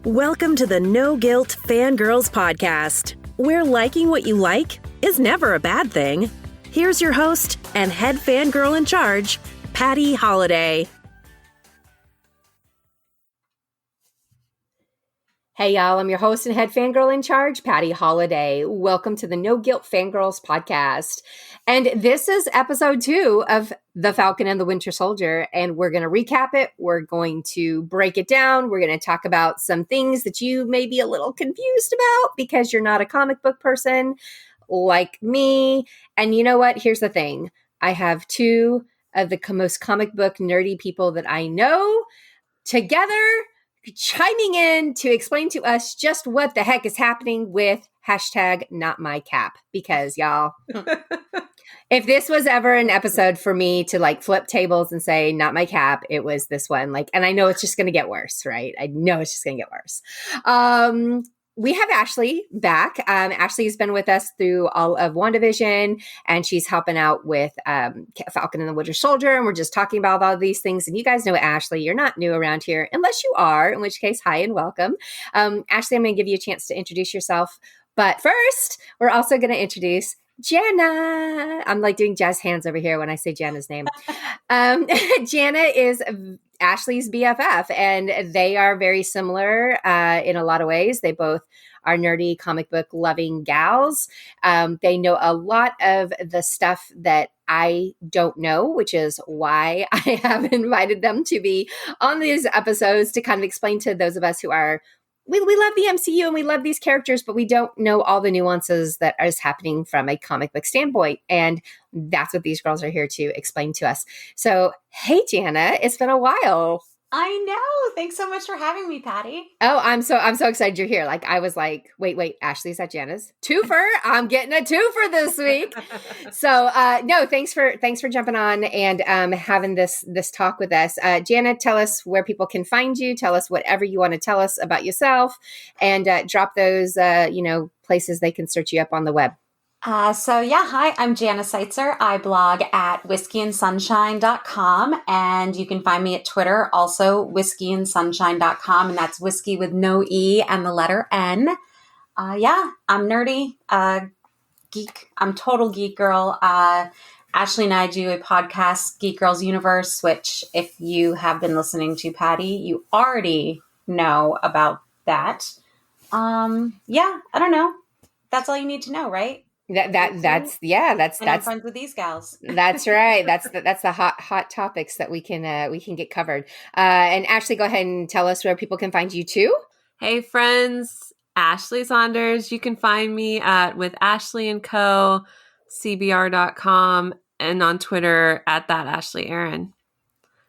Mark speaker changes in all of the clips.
Speaker 1: Welcome to the No Guilt Fangirls podcast, where liking what you like is never a bad thing. Here's your host and head fangirl in charge, Patty Holiday.
Speaker 2: Hey y'all, I'm your host and head fangirl in charge, Patty Holiday. Welcome to the No Guilt Fangirls podcast. And this is episode 2 of The Falcon and the Winter Soldier, and we're going to recap it. We're going to break it down. We're going to talk about some things that you may be a little confused about because you're not a comic book person like me. And you know what? Here's the thing. I have 2 of the most comic book nerdy people that I know together chiming in to explain to us just what the heck is happening with #NotMyCap. Because y'all, if this was ever an episode for me to like flip tables and say, not my cap, it was this one. Like, and I know it's just going to get worse, right? I know it's just going to get worse. We have Ashley back. Ashley has been with us through all of WandaVision, and she's helping out with Falcon and the Winter Soldier, and we're just talking about all of these things. And you guys know Ashley. You're not new around here, unless you are, in which case, hi and welcome. Ashley, I'm going to give you a chance to introduce yourself. But first, we're also going to introduce Jana. I'm like doing jazz hands over here when I say Jana's name. Jana is Ashley's BFF, and they are very similar in a lot of ways. They both are nerdy comic book loving gals. They know a lot of the stuff that I don't know, which is why I have invited them to be on these episodes to kind of explain to those of us who are we love the MCU and we love these characters, but we don't know all the nuances that is happening from a comic book standpoint. And that's what these girls are here to explain to us. So, hey, Jana, it's been a while.
Speaker 3: I know. Thanks so much for having me, Patty.
Speaker 2: Oh, I'm so excited you're here. Like, I was like, wait, Ashley's at Jana's twofer. I'm getting a twofer this week. So, no, thanks for jumping on and having this talk with us. Jana, tell us where people can find you. Tell us whatever you want to tell us about yourself, and drop those places they can search you up on the web.
Speaker 3: Hi, I'm Jana Seitzer. I blog at whiskeyandsunshine.com, and you can find me at Twitter, also whiskeyandsunshine.com, and that's whiskey with no E and the letter N. I'm nerdy, geek. I'm total geek girl. Ashley and I do a podcast, Geek Girls Universe, which if you have been listening to Patty, you already know about that. I don't know. That's all you need to know, right?
Speaker 2: That's
Speaker 3: I'm friends with these gals.
Speaker 2: That's right. That's the hot topics that we can get covered. And Ashley, go ahead and tell us where people can find you too.
Speaker 4: Hey friends, Ashley Saunders. You can find me at with Ashley and Co. CBR.com and on Twitter at that Ashley Aaron.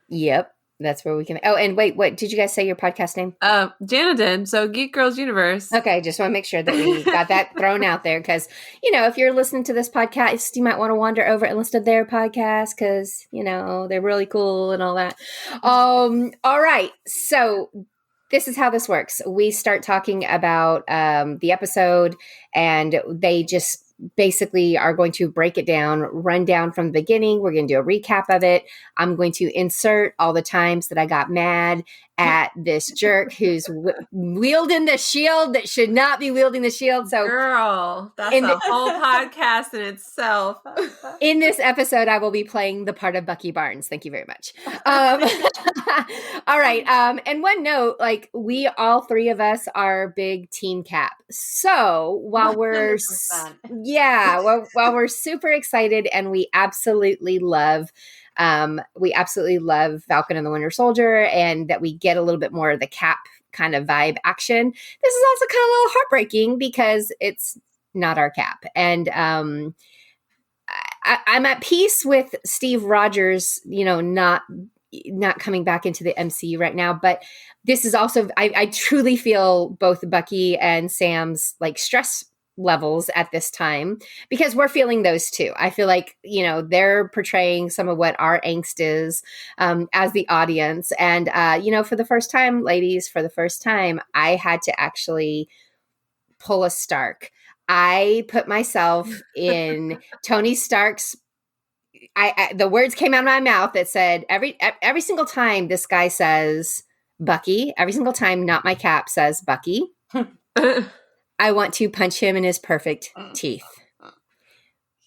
Speaker 2: Yep. That's where we can. Oh, and wait, what did you guys say your podcast name?
Speaker 4: Jana did. So Geek Girls Universe.
Speaker 2: Okay. Just want to make sure that we got that thrown out there. Cause if you're listening to this podcast, you might want to wander over and listen to their podcast. Cause they're really cool and all that. All right. So this is how this works. We start talking about, the episode, and they just basically are going to break it down, run down from the beginning. We're going to do a recap of it. I'm going to insert all the times that I got mad at this jerk who's wielding the shield that should not be wielding the shield. So,
Speaker 4: girl, that's a whole podcast in itself.
Speaker 2: In this episode, I will be playing the part of Bucky Barnes. Thank you very much. All right. And one note, like we all 3 of us are big Team Cap. So while we're 100%. While we're super excited and we absolutely love Falcon and the Winter Soldier, and that we get a little bit more of the Cap kind of vibe action. This is also kind of a little heartbreaking because it's not our Cap. And I'm at peace with Steve Rogers, not coming back into the MCU right now. But this is also, I truly feel both Bucky and Sam's like stress levels at this time, because we're feeling those too. I feel like, they're portraying some of what our angst is as the audience. And, for the first time, ladies, I had to actually pull a Stark. I put myself in Tony Stark's, the words came out of my mouth that said every single time this guy says Bucky. Every single time Not My Cap says Bucky, I want to punch him in his perfect teeth.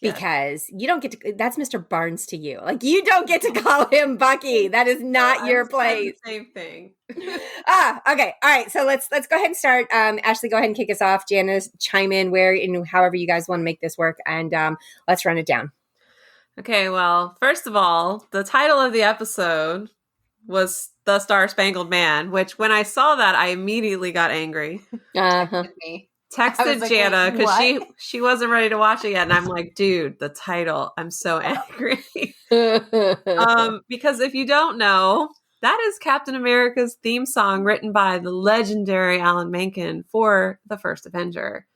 Speaker 2: Because you don't get to, that's Mr. Barnes to you. Like, you don't get to call him Bucky. That is not your place.
Speaker 4: Same thing.
Speaker 2: Okay. All right. So let's go ahead and start. Ashley, go ahead and kick us off. Jana, chime in however you guys want to make this work. And let's run it down.
Speaker 4: Okay. Well, first of all, the title of the episode was The Star-Spangled Man, which when I saw that, I immediately got angry. Texted Jana because she wasn't ready to watch it yet, and I'm like, dude, the title, I'm so angry. Because if you don't know, that is Captain America's theme song written by the legendary Alan Menken for the first Avenger.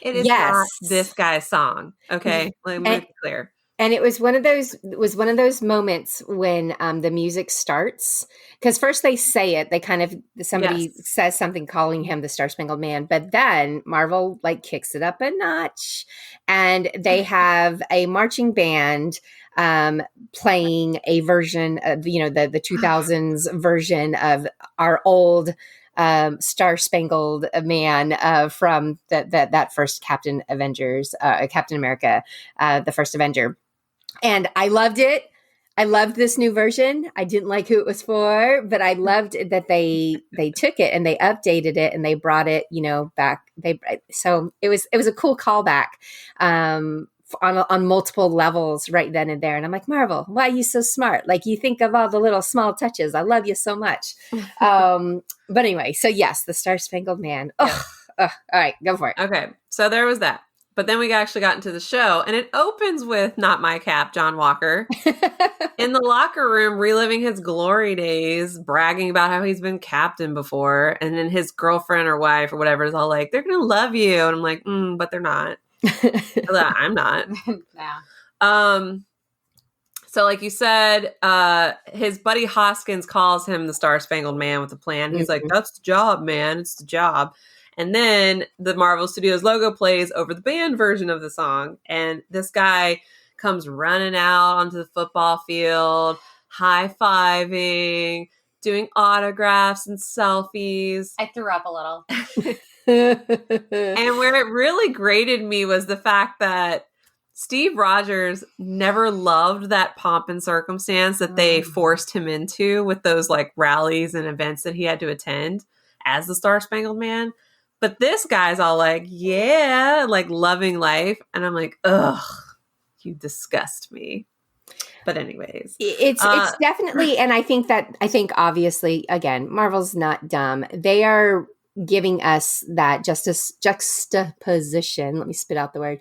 Speaker 4: It is not this guy's song. Okay, let me be clear.
Speaker 2: And it was one of those moments when the music starts, because first they say it, somebody says something calling him the Star-Spangled Man, but then Marvel like kicks it up a notch, and they have a marching band playing a version of the 2000s version of our old Star-Spangled Man from that first Captain America, the first Avenger. And I loved it. I loved this new version. I didn't like who it was for, but I loved that they took it and they updated it and they brought it, back. So it was a cool callback on multiple levels right then and there. And I'm like, Marvel, why are you so smart? Like, you think of all the little small touches. I love you so much. But anyway, so yes, the Star-Spangled Man. All right, go for it.
Speaker 4: Okay, so there was that. But then we actually got into the show, and it opens with Not My Cap, John Walker, in the locker room, reliving his glory days, bragging about how he's been captain before, and then his girlfriend or wife or whatever is all like, they're going to love you. And I'm like, but they're not. I'm not.
Speaker 3: Yeah.
Speaker 4: So like you said, his buddy Hoskins calls him the Star-Spangled Man with a plan. He's like, that's the job, man. It's the job. And then the Marvel Studios logo plays over the band version of the song. And this guy comes running out onto the football field, high-fiving, doing autographs and selfies.
Speaker 3: I threw up a little.
Speaker 4: And where it really grated me was the fact that Steve Rogers never loved that pomp and circumstance that they forced him into with those like rallies and events that he had to attend as the Star-Spangled Man. But this guy's all like, yeah, like loving life. And I'm like, ugh, you disgust me. But anyways.
Speaker 2: It's definitely, and I think obviously, again, Marvel's not dumb. They are giving us that juxtaposition, let me spit out the word,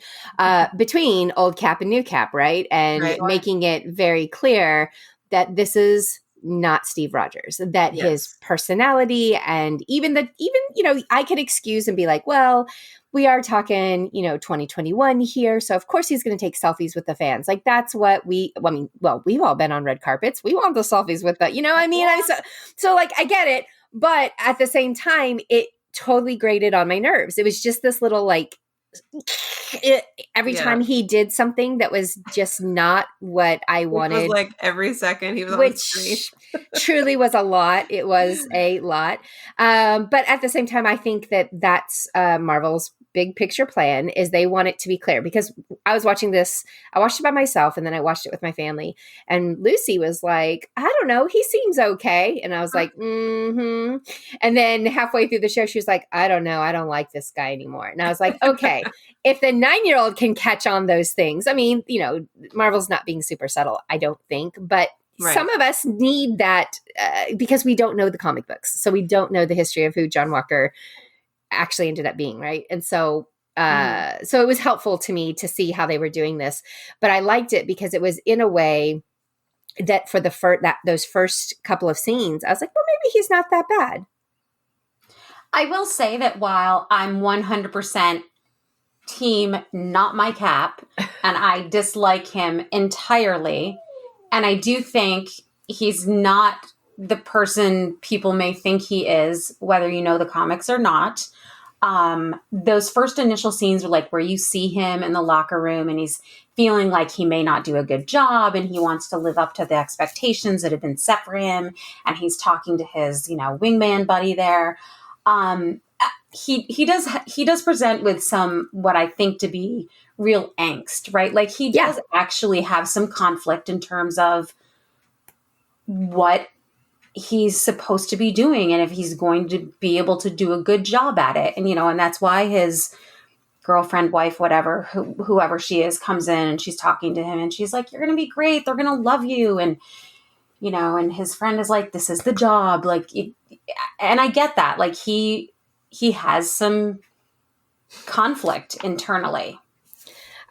Speaker 2: between old Cap and new Cap, right? And making it very clear that this is not Steve Rogers, that his personality and even I could excuse and be like, well, we are talking, 2021 here. So of course he's going to take selfies with the fans. Like that's what we've all been on red carpets. We want the selfies with the, I mean? So like, I get it. But at the same time, it totally grated on my nerves. It was just this little like, every time he did something that was just not what I wanted.
Speaker 4: It was like every second he was on the screen.
Speaker 2: Truly was a lot. It was a lot. But at the same time, I think that's Marvel's big picture plan is they want it to be clear, because I was watching this, I watched it by myself and then I watched it with my family, and Lucy was like, I don't know, he seems okay. And I was like, and then halfway through the show, she was like, I don't know, I don't like this guy anymore. And I was like, okay, if the 9-year-old can catch on those things, I mean, Marvel's not being super subtle, I don't think, but some of us need that because we don't know the comic books. So we don't know the history of who John Walker actually ended up being, right? And so so it was helpful to me to see how they were doing this, but I liked it because it was in a way that for those first couple of scenes, I was like, well, maybe he's not that bad.
Speaker 3: I will say that while I'm 100% team Not My Cap, and I dislike him entirely, and I do think he's not the person people may think he is, whether you know the comics or not. those first initial scenes were like where you see him in the locker room and he's feeling like he may not do a good job and he wants to live up to the expectations that have been set for him. And he's talking to his, wingman buddy there. He does present with some, what I think to be real angst, right? Like he does actually have some conflict in terms of what he's supposed to be doing and if he's going to be able to do a good job at it. And, and that's why his girlfriend, wife, whatever, whoever she is, comes in and she's talking to him and she's like, you're going to be great. They're going to love you. And, and his friend is like, this is the job. Like, and I get that. Like he has some conflict internally.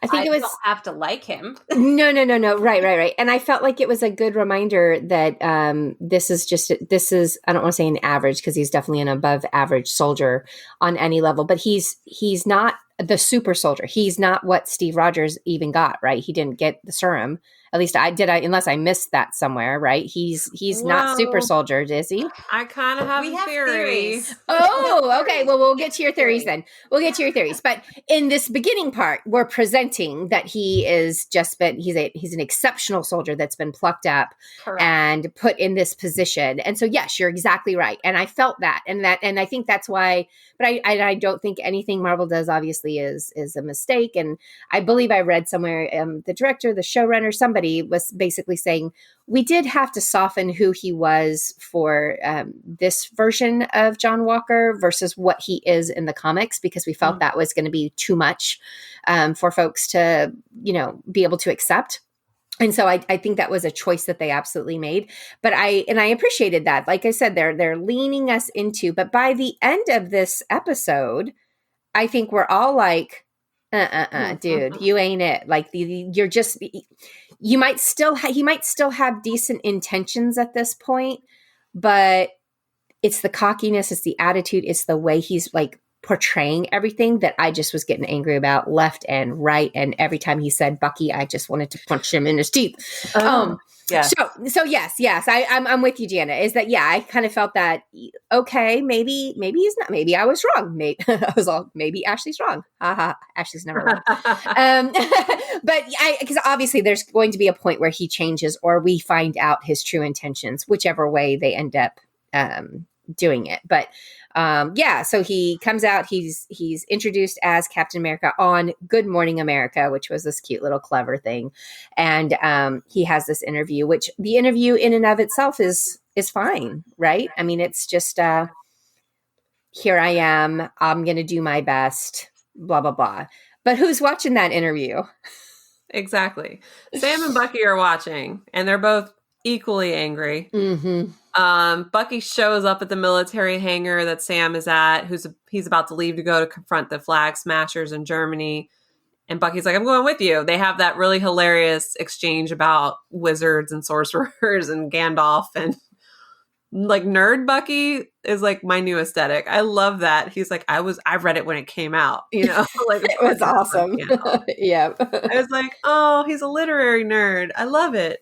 Speaker 2: I think it was,
Speaker 3: don't have to like him.
Speaker 2: No. Right. And I felt like it was a good reminder that this is, I don't want to say an average because he's definitely an above average soldier on any level, but he's not the super soldier. He's not what Steve Rogers even got, right? He didn't get the serum. At least unless I missed that somewhere, right? He's not super soldier, is he?
Speaker 4: I kind of have a theory.
Speaker 3: Theories.
Speaker 2: Oh, okay. Well, we'll get to your theories then. We'll get to your theories. But in this beginning part, we're presenting that he's an exceptional soldier that's been plucked up and put in this position. And so, yes, you're exactly right. And I felt that, and I think that's why. But I don't think anything Marvel does obviously is a mistake. And I believe I read somewhere the director, the showrunner, somebody was basically saying we did have to soften who he was for this version of John Walker versus what he is in the comics, because we felt that was going to be too much for folks to, be able to accept. And so I think that was a choice that they absolutely made. But I appreciated that. Like I said, they're leaning us into, but by the end of this episode, I think we're all like, dude, you ain't it. Like you're just, he might still have decent intentions at this point, but it's the cockiness, it's the attitude, it's the way he's like portraying everything that I just was getting angry about left and right. And every time he said Bucky, I just wanted to punch him in his teeth.
Speaker 4: Yeah.
Speaker 2: So yes, I'm with you, Jana. Is that I kind of felt that okay, maybe he's not. Maybe I was wrong. Maybe Ashley's wrong. Ashley's never wrong. But because obviously there's going to be a point where he changes, or we find out his true intentions, whichever way they end up doing it. But so he comes out. He's introduced as Captain America on Good Morning America, which was this cute little clever thing, and he has this interview, which the interview in and of itself is fine, right? I mean, it's just here I am. I'm going to do my best. Blah blah blah. But who's watching that interview?
Speaker 4: Exactly. Sam and Bucky are watching, and they're both equally angry.
Speaker 2: Mm-hmm.
Speaker 4: Bucky shows up at the military hangar that Sam is at, he's about to leave to go to confront the Flag Smashers in Germany. And Bucky's like, I'm going with you. They have that really hilarious exchange about wizards and sorcerers and Gandalf, and like nerd Bucky is like my new aesthetic. I love that. He's like, I read it when it came out, like
Speaker 2: it was awesome. Yeah.
Speaker 4: I was like, oh, he's a literary nerd. I love it.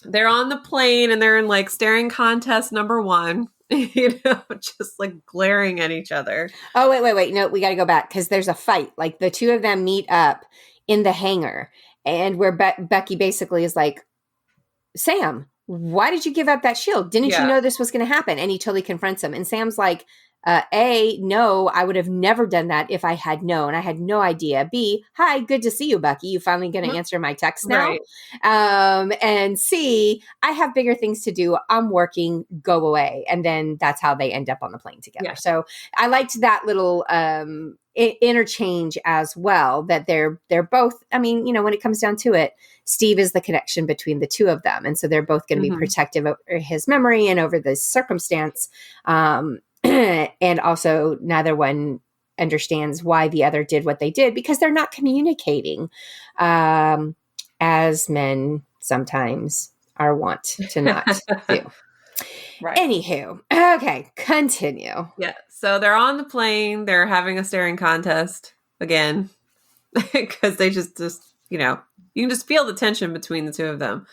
Speaker 4: They're on the plane and they're in like staring contest number 1, just like glaring at each other.
Speaker 2: Oh, wait. No, we got to go back because there's a fight. Like the two of them meet up in the hangar, and where Becky basically is like, Sam, why did you give up that shield? Didn't you know this was going to happen? And he totally confronts him. And Sam's like, A, no, I would have never done that if I had known. I had no idea. B, hi, good to see you, Bucky. You finally going to answer my text now?
Speaker 4: Right.
Speaker 2: And C, I have bigger things to do. I'm working. Go away. And then that's how they end up on the plane together.
Speaker 4: Yeah.
Speaker 2: So I liked that little interchange as well, that they're both, I mean, when it comes down to it, Steve is the connection between the two of them. And so they're both going to be protective over his memory and over the circumstance. And also neither one understands why the other did what they did, because they're not communicating as men sometimes are wont to not do.
Speaker 3: Right.
Speaker 2: Anywho, okay, continue.
Speaker 4: Yeah. So they're on the plane. They're having a staring contest again because they just you can just feel the tension between the two of them.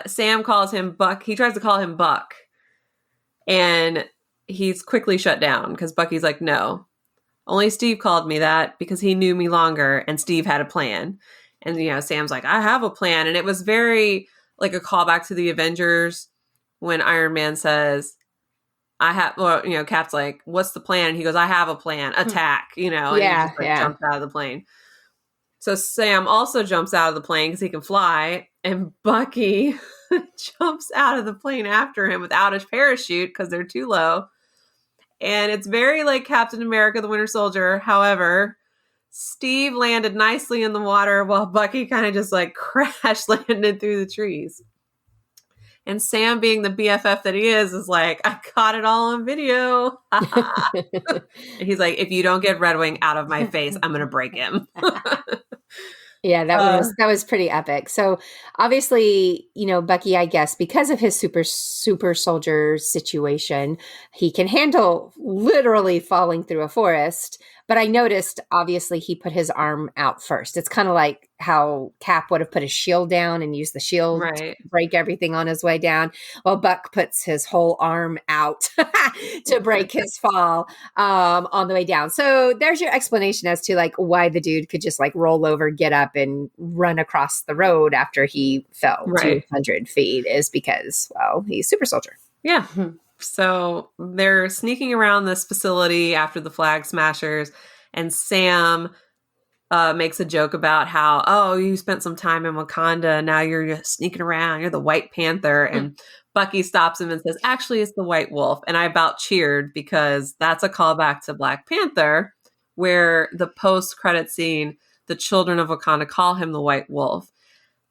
Speaker 4: Sam calls him Buck. He tries to call him Buck. And he's quickly shut down because Bucky's like, no, only Steve called me that because he knew me longer and Steve had a plan. And, Sam's like, I have a plan. And it was very like a callback to the Avengers when Iron Man says, Cap's like, what's the plan? And he goes, I have a plan, attack, and he just jumps out of the plane. So Sam also jumps out of the plane because he can fly, and Bucky jumps out of the plane after him without a parachute because they're too low. And it's very like Captain America, the Winter Soldier. However, Steve landed nicely in the water while Bucky kind of just like crash landed through the trees. And Sam, being the BFF that he is like, I caught it all on video. And he's like, if you don't get Red Wing out of my face, I'm going to break him.
Speaker 2: Yeah, that was pretty epic. So obviously, Bucky, I guess, because of his super soldier situation, he can handle literally falling through a forest. But I noticed, obviously, he put his arm out first. It's kind of like how Cap would have put his shield down and used the shield to break everything on his way down. Well, Buck puts his whole arm out to break his fall on the way down. So there's your explanation as to like why the dude could just like roll over, get up, and run across the road after he fell 200 feet is because, well, he's super soldier.
Speaker 4: Yeah. So they're sneaking around this facility after the Flag Smashers, and Sam makes a joke about how, oh, you spent some time in Wakanda, now you're just sneaking around, you're the White Panther. And Bucky stops him and says, actually, it's the White Wolf. And I about cheered because that's a callback to Black Panther, where the post-credit scene, the children of Wakanda call him the White Wolf.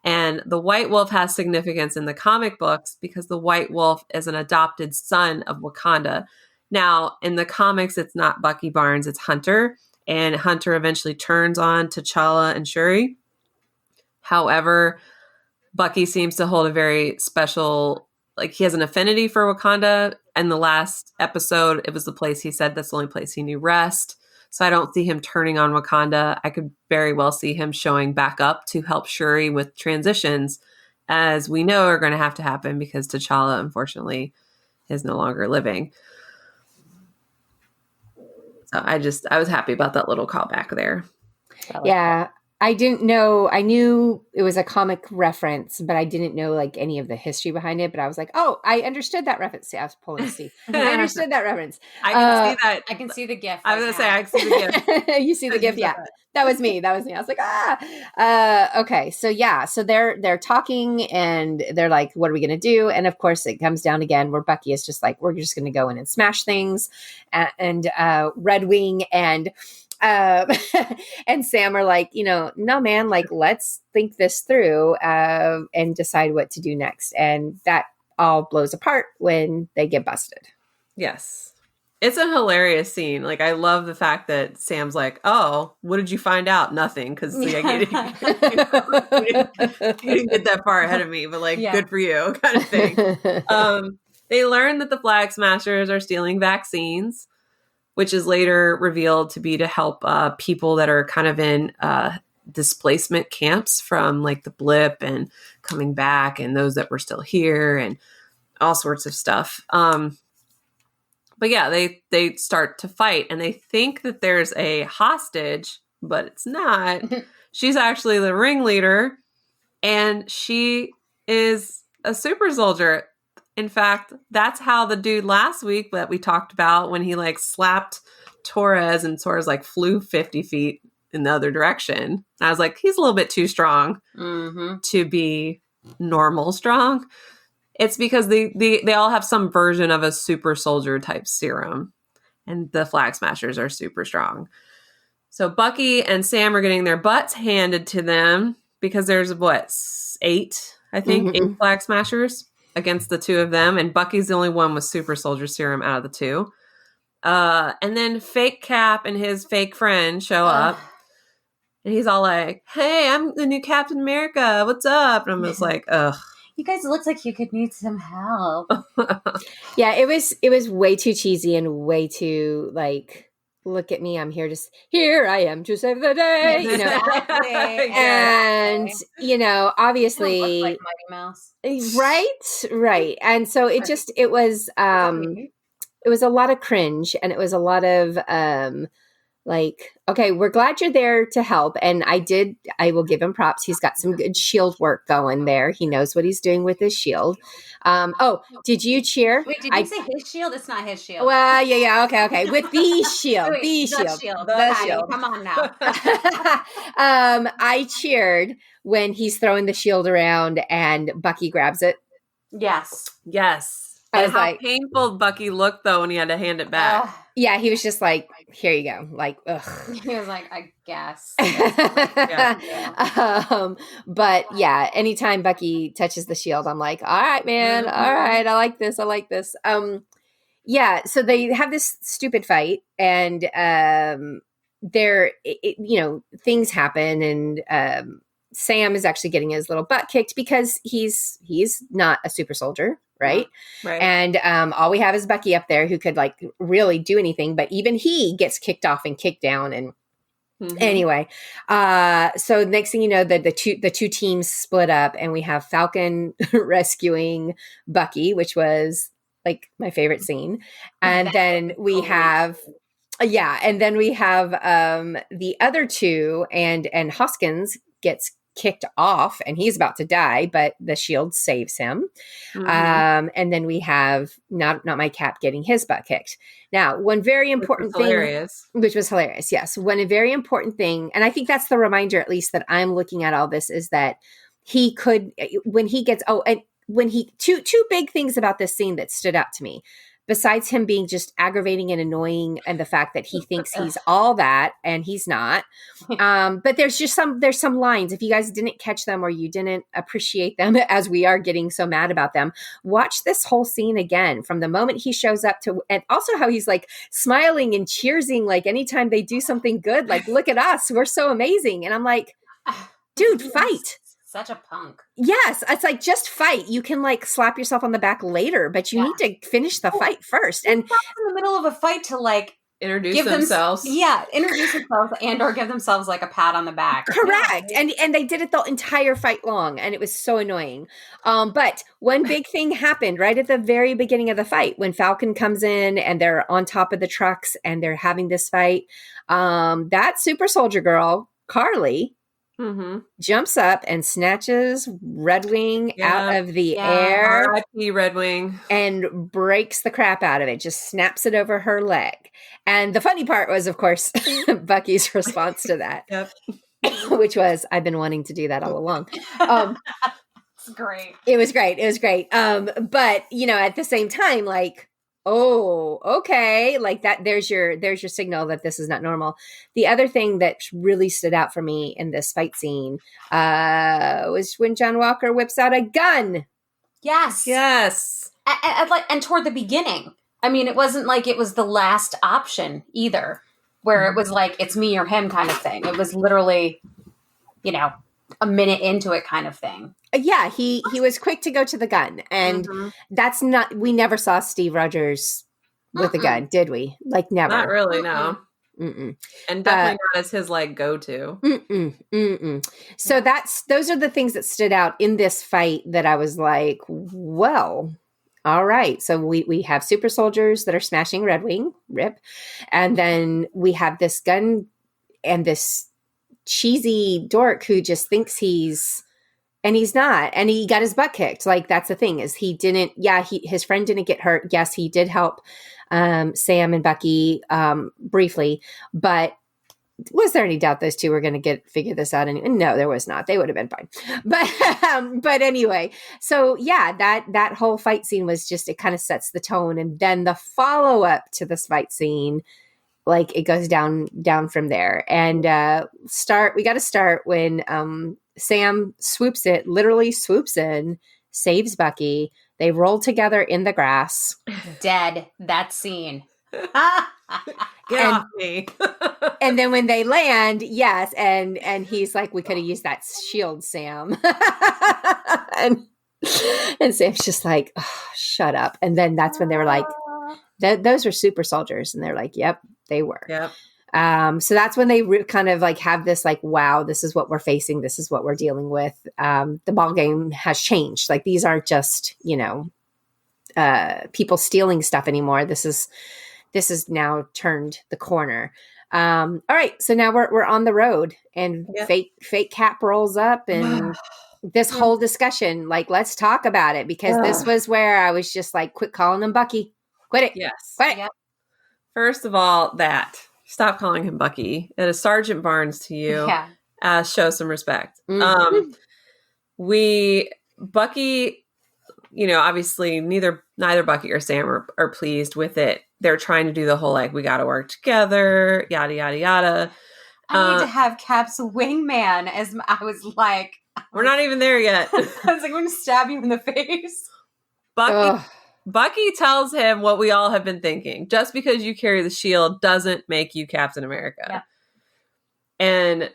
Speaker 4: And the White Wolf has significance in the comic books because the White Wolf is an adopted son of Wakanda. Now, in the comics, it's not Bucky Barnes, it's Hunter. And Hunter eventually turns on T'Challa and Shuri. However, Bucky seems to hold a very special, like he has an affinity for Wakanda. In the last episode, it was the place he said that's the only place he knew rest. So I don't see him turning on Wakanda. I could very well see him showing back up to help Shuri with transitions, as we know are going to have to happen because T'Challa, unfortunately, is no longer living. So I was happy about that little callback there.
Speaker 2: Yeah. I didn't know. I knew it was a comic reference, but I didn't know like any of the history behind it. But I was like, oh, I understood that reference. See, I was pulling Steve. I understood that reference.
Speaker 4: I can see that.
Speaker 3: I can see the GIF.
Speaker 4: I was going to say, I can see the GIF.
Speaker 2: You see the GIF? Yeah. That was me. I was like, okay. So yeah. So they're talking and they're like, what are we going to do? And of course it comes down again where Bucky is just like, we're just going to go in and smash things. And Red Wing and Sam are like, no, man, like, let's think this through and decide what to do next. And that all blows apart when they get busted.
Speaker 4: Yes. It's a hilarious scene. Like, I love the fact that Sam's like, oh, what did you find out? Nothing. Because you didn't get that far ahead of me, but like, good for you kind of thing. They learn that the Flag Smashers are stealing vaccines, which is later revealed to be to help people that are kind of in displacement camps from like the blip and coming back, and those that were still here and all sorts of stuff. But yeah, they start to fight and they think that there's a hostage, but it's not. She's actually the ringleader and she is a super soldier. In fact, that's how the dude last week that we talked about when he like slapped Torres and Torres like flew 50 feet in the other direction. And I was like, he's a little bit too strong to be normal strong. It's because they all have some version of a super soldier type serum. And the Flag Smashers are super strong. So Bucky and Sam are getting their butts handed to them because there's eight Flag Smashers against the two of them, and Bucky's the only one with super soldier serum out of the two. And then fake Cap and his fake friend show up, and he's all like, hey, I'm the new Captain America, what's up? And I'm just like, ugh.
Speaker 3: You guys, it looks like you could need some help.
Speaker 2: Yeah, it was way too cheesy and way too like, look at me, I'm here I am to save the day,
Speaker 3: Exactly.
Speaker 2: And obviously
Speaker 3: look like Mighty Mouse,
Speaker 2: right, and so it was it was a lot of cringe, and it was a lot of like, okay, we're glad you're there to help. And I will give him props. He's got some good shield work going there. He knows what he's doing with his shield. Oh, did you cheer?
Speaker 3: Wait, did you say his shield? It's not his shield.
Speaker 2: Well, yeah. Okay. With the shield,
Speaker 3: Wait,
Speaker 2: the shield. The shield.
Speaker 3: Come on now.
Speaker 2: I cheered when he's throwing the shield around and Bucky grabs it.
Speaker 3: Yes.
Speaker 2: I
Speaker 4: And
Speaker 2: was
Speaker 4: how
Speaker 2: like,
Speaker 4: painful Bucky looked though when he had to hand it back.
Speaker 2: yeah, he was just like, here you go. Like, ugh.
Speaker 3: He was like, I guess.
Speaker 2: But yeah, anytime Bucky touches the shield, I'm like, all right, man. All right. I like this. Yeah. So they have this stupid fight, and things happen, and Sam is actually getting his little butt kicked because he's not a super soldier. Right. And all we have is Bucky up there who could like really do anything, but even he gets kicked off and kicked down. And anyway, so next thing you know, the two teams split up, and we have Falcon rescuing Bucky, which was like my favorite scene. And then we have the other two, and Hoskins gets kicked off, and he's about to die, but the shield saves him. And then we have not my Cap getting his butt kicked. Now, one very important thing, which was hilarious. Yes. One very important thing. And I think that's the reminder, at least that I'm looking at all this, is that he could, when he gets, two big things about this scene that stood out to me. Besides him being just aggravating and annoying, and the fact that he thinks he's all that and he's not. But there's some lines. If you guys didn't catch them, or you didn't appreciate them as we are getting so mad about them, watch this whole scene again from the moment he shows up to, and also how he's like smiling and cheersing, like anytime they do something good, like, look at us, we're so amazing. And I'm like, dude, fight.
Speaker 3: Such a punk.
Speaker 2: Yes. It's like, just fight. You can like slap yourself on the back later, but you need to finish the fight first. And
Speaker 3: in the middle of a fight to like
Speaker 4: introduce themselves.
Speaker 3: Introduce themselves and or give themselves like a pat on the back.
Speaker 2: Correct. Yeah. And they did it the entire fight long, and it was so annoying. But one big thing happened right at the very beginning of the fight when Falcon comes in and they're on top of the trucks and they're having this fight. That super soldier girl, Carly, jumps up and snatches Red Wing out of the air.
Speaker 4: R.I.P. Red Wing.
Speaker 2: And breaks the crap out of it. Just snaps it over her leg. And the funny part was, of course, Bucky's response to that. Which was, I've been wanting to do that all along.
Speaker 3: It's great.
Speaker 2: It was great. But, at the same time, like, oh, okay. Like that, there's your signal that this is not normal. The other thing that really stood out for me in this fight scene was when John Walker whips out a gun.
Speaker 3: Yes. And toward the beginning. I mean, it wasn't like it was the last option either, where it was like, it's me or him kind of thing. It was literally, a minute into it kind of thing.
Speaker 2: Yeah, he was quick to go to the gun, and that's not. We never saw Steve Rogers with a gun, did we? Like, never.
Speaker 4: Not really, no. And definitely not as his like go-to.
Speaker 2: So those are the things that stood out in this fight that I was like, well, all right. So we have super soldiers that are smashing Red Wing, rip, and then we have this gun and this cheesy dork who just thinks he's not, and he got his butt kicked. Like, that's the thing, is his friend didn't get hurt. Yes, he did help Sam and Bucky briefly, but was there any doubt those two were going to figure this out? No, there was not. They would have been fine. But anyway, so yeah, that whole fight scene was just, it kind of sets the tone. And then the follow up to this fight scene, like, it goes down from there. And we got to start when Sam literally swoops in, saves Bucky. They roll together in the grass.
Speaker 3: Dead. That scene.
Speaker 4: Get off me.
Speaker 2: And then when they land, yes, and he's like, we could have used that shield, Sam. and Sam's just like, oh, shut up. And then that's when they were like, those were super soldiers. And they're like, yep, they were.
Speaker 4: Yep.
Speaker 2: So that's when they kind of like have this like, wow, this is what we're facing. This is what we're dealing with. The ball game has changed. Like, these aren't just, people stealing stuff anymore. This is now turned the corner. All right, so now we're on the road, and fake Cap rolls up, and this whole discussion, like, let's talk about it, because this was where I was just like, quit calling him Bucky. Quit it.
Speaker 4: Yes.
Speaker 2: Quit it.
Speaker 3: Yep.
Speaker 4: First of all, stop calling him Bucky. It is Sergeant Barnes to you.
Speaker 3: Yeah.
Speaker 4: Show some respect.
Speaker 2: Mhm.
Speaker 4: Bucky, obviously neither Bucky or Sam are pleased with it. They're trying to do the whole, like, we got to work together, yada, yada, yada.
Speaker 3: I need to have Cap's wingman, as I was like.
Speaker 4: We're not even there yet.
Speaker 3: I was like, I'm going to stab you in the face.
Speaker 4: Bucky tells him what we all have been thinking. Just because you carry the shield doesn't make you Captain America.
Speaker 3: Yeah.
Speaker 4: And,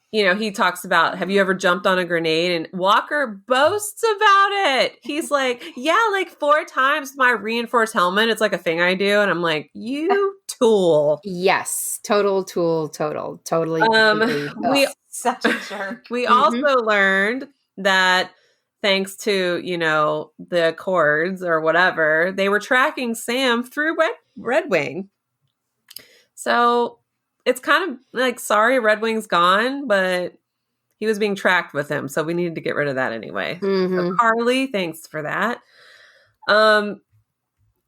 Speaker 4: he talks about, have you ever jumped on a grenade? And Walker boasts about it. He's like, yeah, like 4 times my reinforced helmet. It's like a thing I do. And I'm like, you tool.
Speaker 2: Yes. Total tool. Totally.
Speaker 3: Such a jerk.
Speaker 4: We also learned that thanks to, the Accords or whatever, they were tracking Sam through Red Wing. So it's kind of like, sorry, Red Wing's gone, but he was being tracked with him. So we needed to get rid of that anyway. So Carly, thanks for that.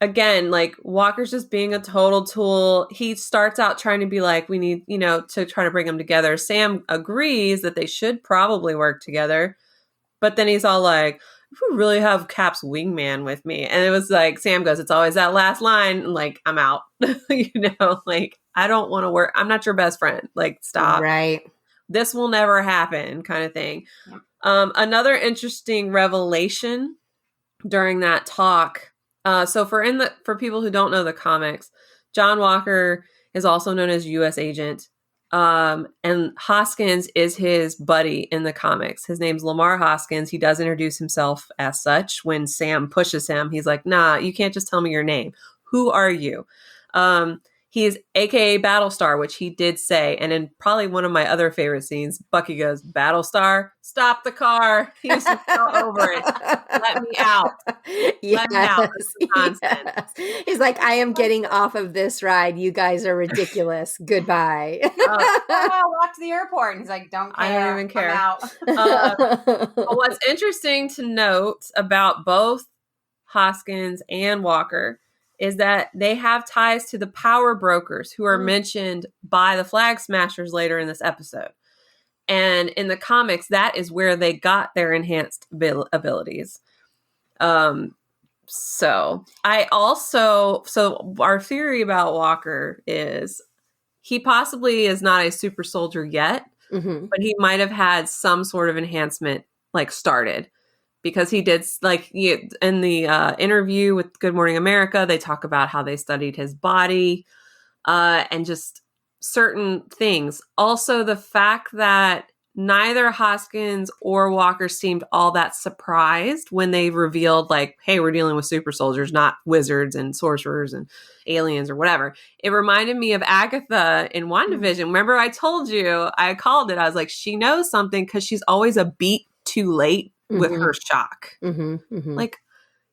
Speaker 4: Again, like, Walker's just being a total tool. He starts out trying to be like, we need, to try to bring them together. Sam agrees that they should probably work together. But then he's all like, if we really have Cap's wingman with me. And it was like, Sam goes, it's always that last line. And like, I'm out. Like, I don't want to work. I'm not your best friend. Like, stop.
Speaker 2: Right.
Speaker 4: This will never happen, kind of thing. Yep. Another interesting revelation during that talk. So for people who don't know the comics, John Walker is also known as U.S. Agent. And Hoskins is his buddy in the comics. His name's Lamar Hoskins. He does introduce himself as such. When Sam pushes him, he's like, nah, you can't just tell me your name. Who are you? He's AKA Battlestar, which he did say. And in probably one of my other favorite scenes, Bucky goes, Battlestar, stop the car. He was so over it. Let me out. Let me out. This is nonsense.
Speaker 2: Yes. He's like, I am getting off of this ride. You guys are ridiculous. Goodbye.
Speaker 3: I'll walk to the airport. And he's like, don't care.
Speaker 4: I don't even care.
Speaker 3: I'm out.
Speaker 4: What's interesting to note about both Hoskins and Walker is that they have ties to the power brokers who are mentioned by the Flag Smashers later in this episode. And in the comics, that is where they got their enhanced abilities. So our theory about Walker is he possibly is not a super soldier yet, but he might have had some sort of enhancement like started. Because he did, like, in the interview with Good Morning America, they talk about how they studied his body and just certain things. Also, the fact that neither Hoskins or Walker seemed all that surprised when they revealed, like, hey, we're dealing with super soldiers, not wizards and sorcerers and aliens or whatever. It reminded me of Agatha in WandaVision. Remember, I told you, I called it. I was like, she knows something because she's always a beat too late with her shock. Like,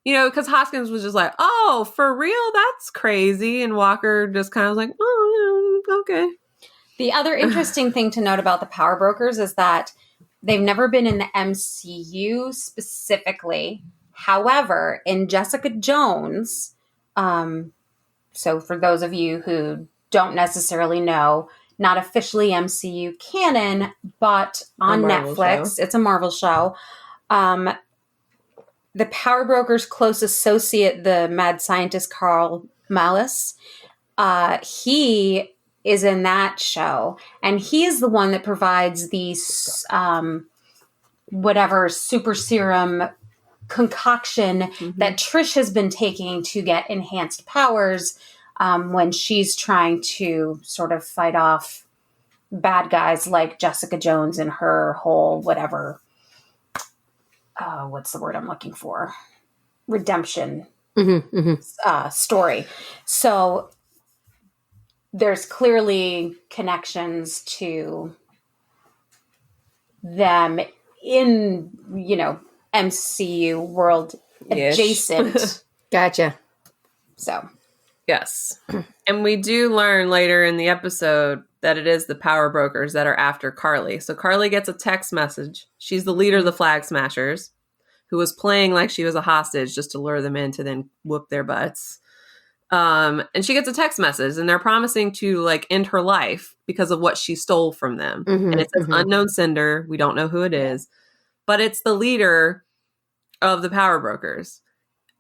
Speaker 4: because Hoskins was just like, oh, for real? That's crazy. And Walker just kind of was like, oh, yeah, okay.
Speaker 3: The other interesting thing to note about the power brokers is that they've never been in the MCU specifically. However, in Jessica Jones, so for those of you who don't necessarily know, not officially MCU canon, but on Netflix, it's a Marvel show. The power broker's close associate, the mad scientist Carl Malus, he is in that show, and he is the one that provides these whatever super serum concoction that Trish has been taking to get enhanced powers when she's trying to sort of fight off bad guys like Jessica Jones and her whole whatever. What's the word I'm looking for? Redemption story. So there's clearly connections to them in, MCU world adjacent
Speaker 2: Gotcha.
Speaker 3: So,
Speaker 4: Yes. And we do learn later in the episode that it is the power brokers that are after Carly. So Carly gets a text message. She's the leader of the Flag Smashers, who was playing like she was a hostage just to lure them in to then whoop their butts. And she gets a text message, and they're promising to like end her life because of what she stole from them. And it says unknown sender. We don't know who it is, but it's the leader of the power brokers.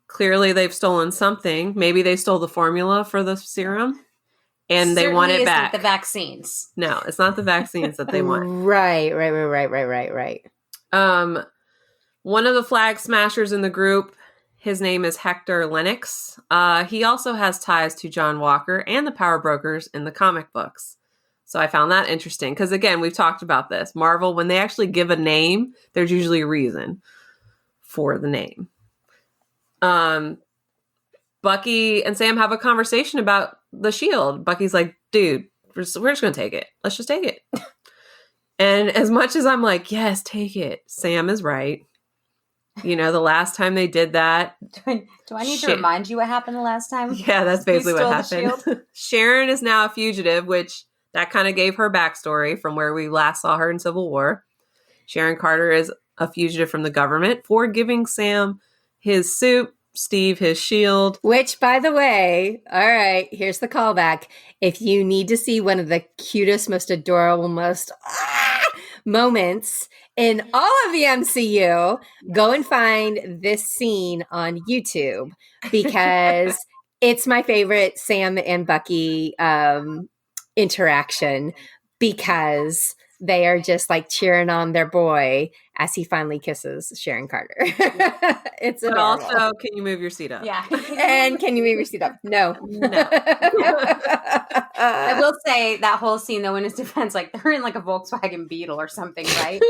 Speaker 4: Clearly, they've stolen something. Maybe they stole the formula for the serum, and they want it back.
Speaker 3: The vaccines.
Speaker 4: No, it's not the vaccines that they want.
Speaker 2: Right.
Speaker 4: One of the Flag Smashers in the group, his name is Hector Lennox. He also has ties to John Walker and the power brokers in the comic books. So I found that interesting because, again, we've talked about this. Marvel, when they actually give a name, there's usually a reason for the name. Bucky and Sam have a conversation about the shield. Bucky's like, dude, we're just going to take it. Let's just take it. And as much as I'm like, yes, take it, Sam is right. You know, the last time they did that.
Speaker 3: Do I need to remind you what happened the last time?
Speaker 4: Yeah, that's basically what happened. Sharon is now a fugitive, which that kind of gave her backstory from where we last saw her in Civil War. Sharon Carter is a fugitive from the government for giving Sam his suit, Steve his shield.
Speaker 2: Which, by the way, all right, here's the callback. If you need to see one of the cutest, most adorable, most moments in all of the MCU, go and find this scene on YouTube because it's my favorite Sam and Bucky interaction because they are just like cheering on their boy as he finally kisses Sharon Carter. It's adorable.
Speaker 4: But also, can you move your seat up?
Speaker 3: Yeah.
Speaker 2: And can you move your seat up? No.
Speaker 3: I will say that whole scene, though, in his defense, like they're in like a Volkswagen Beetle or something, right?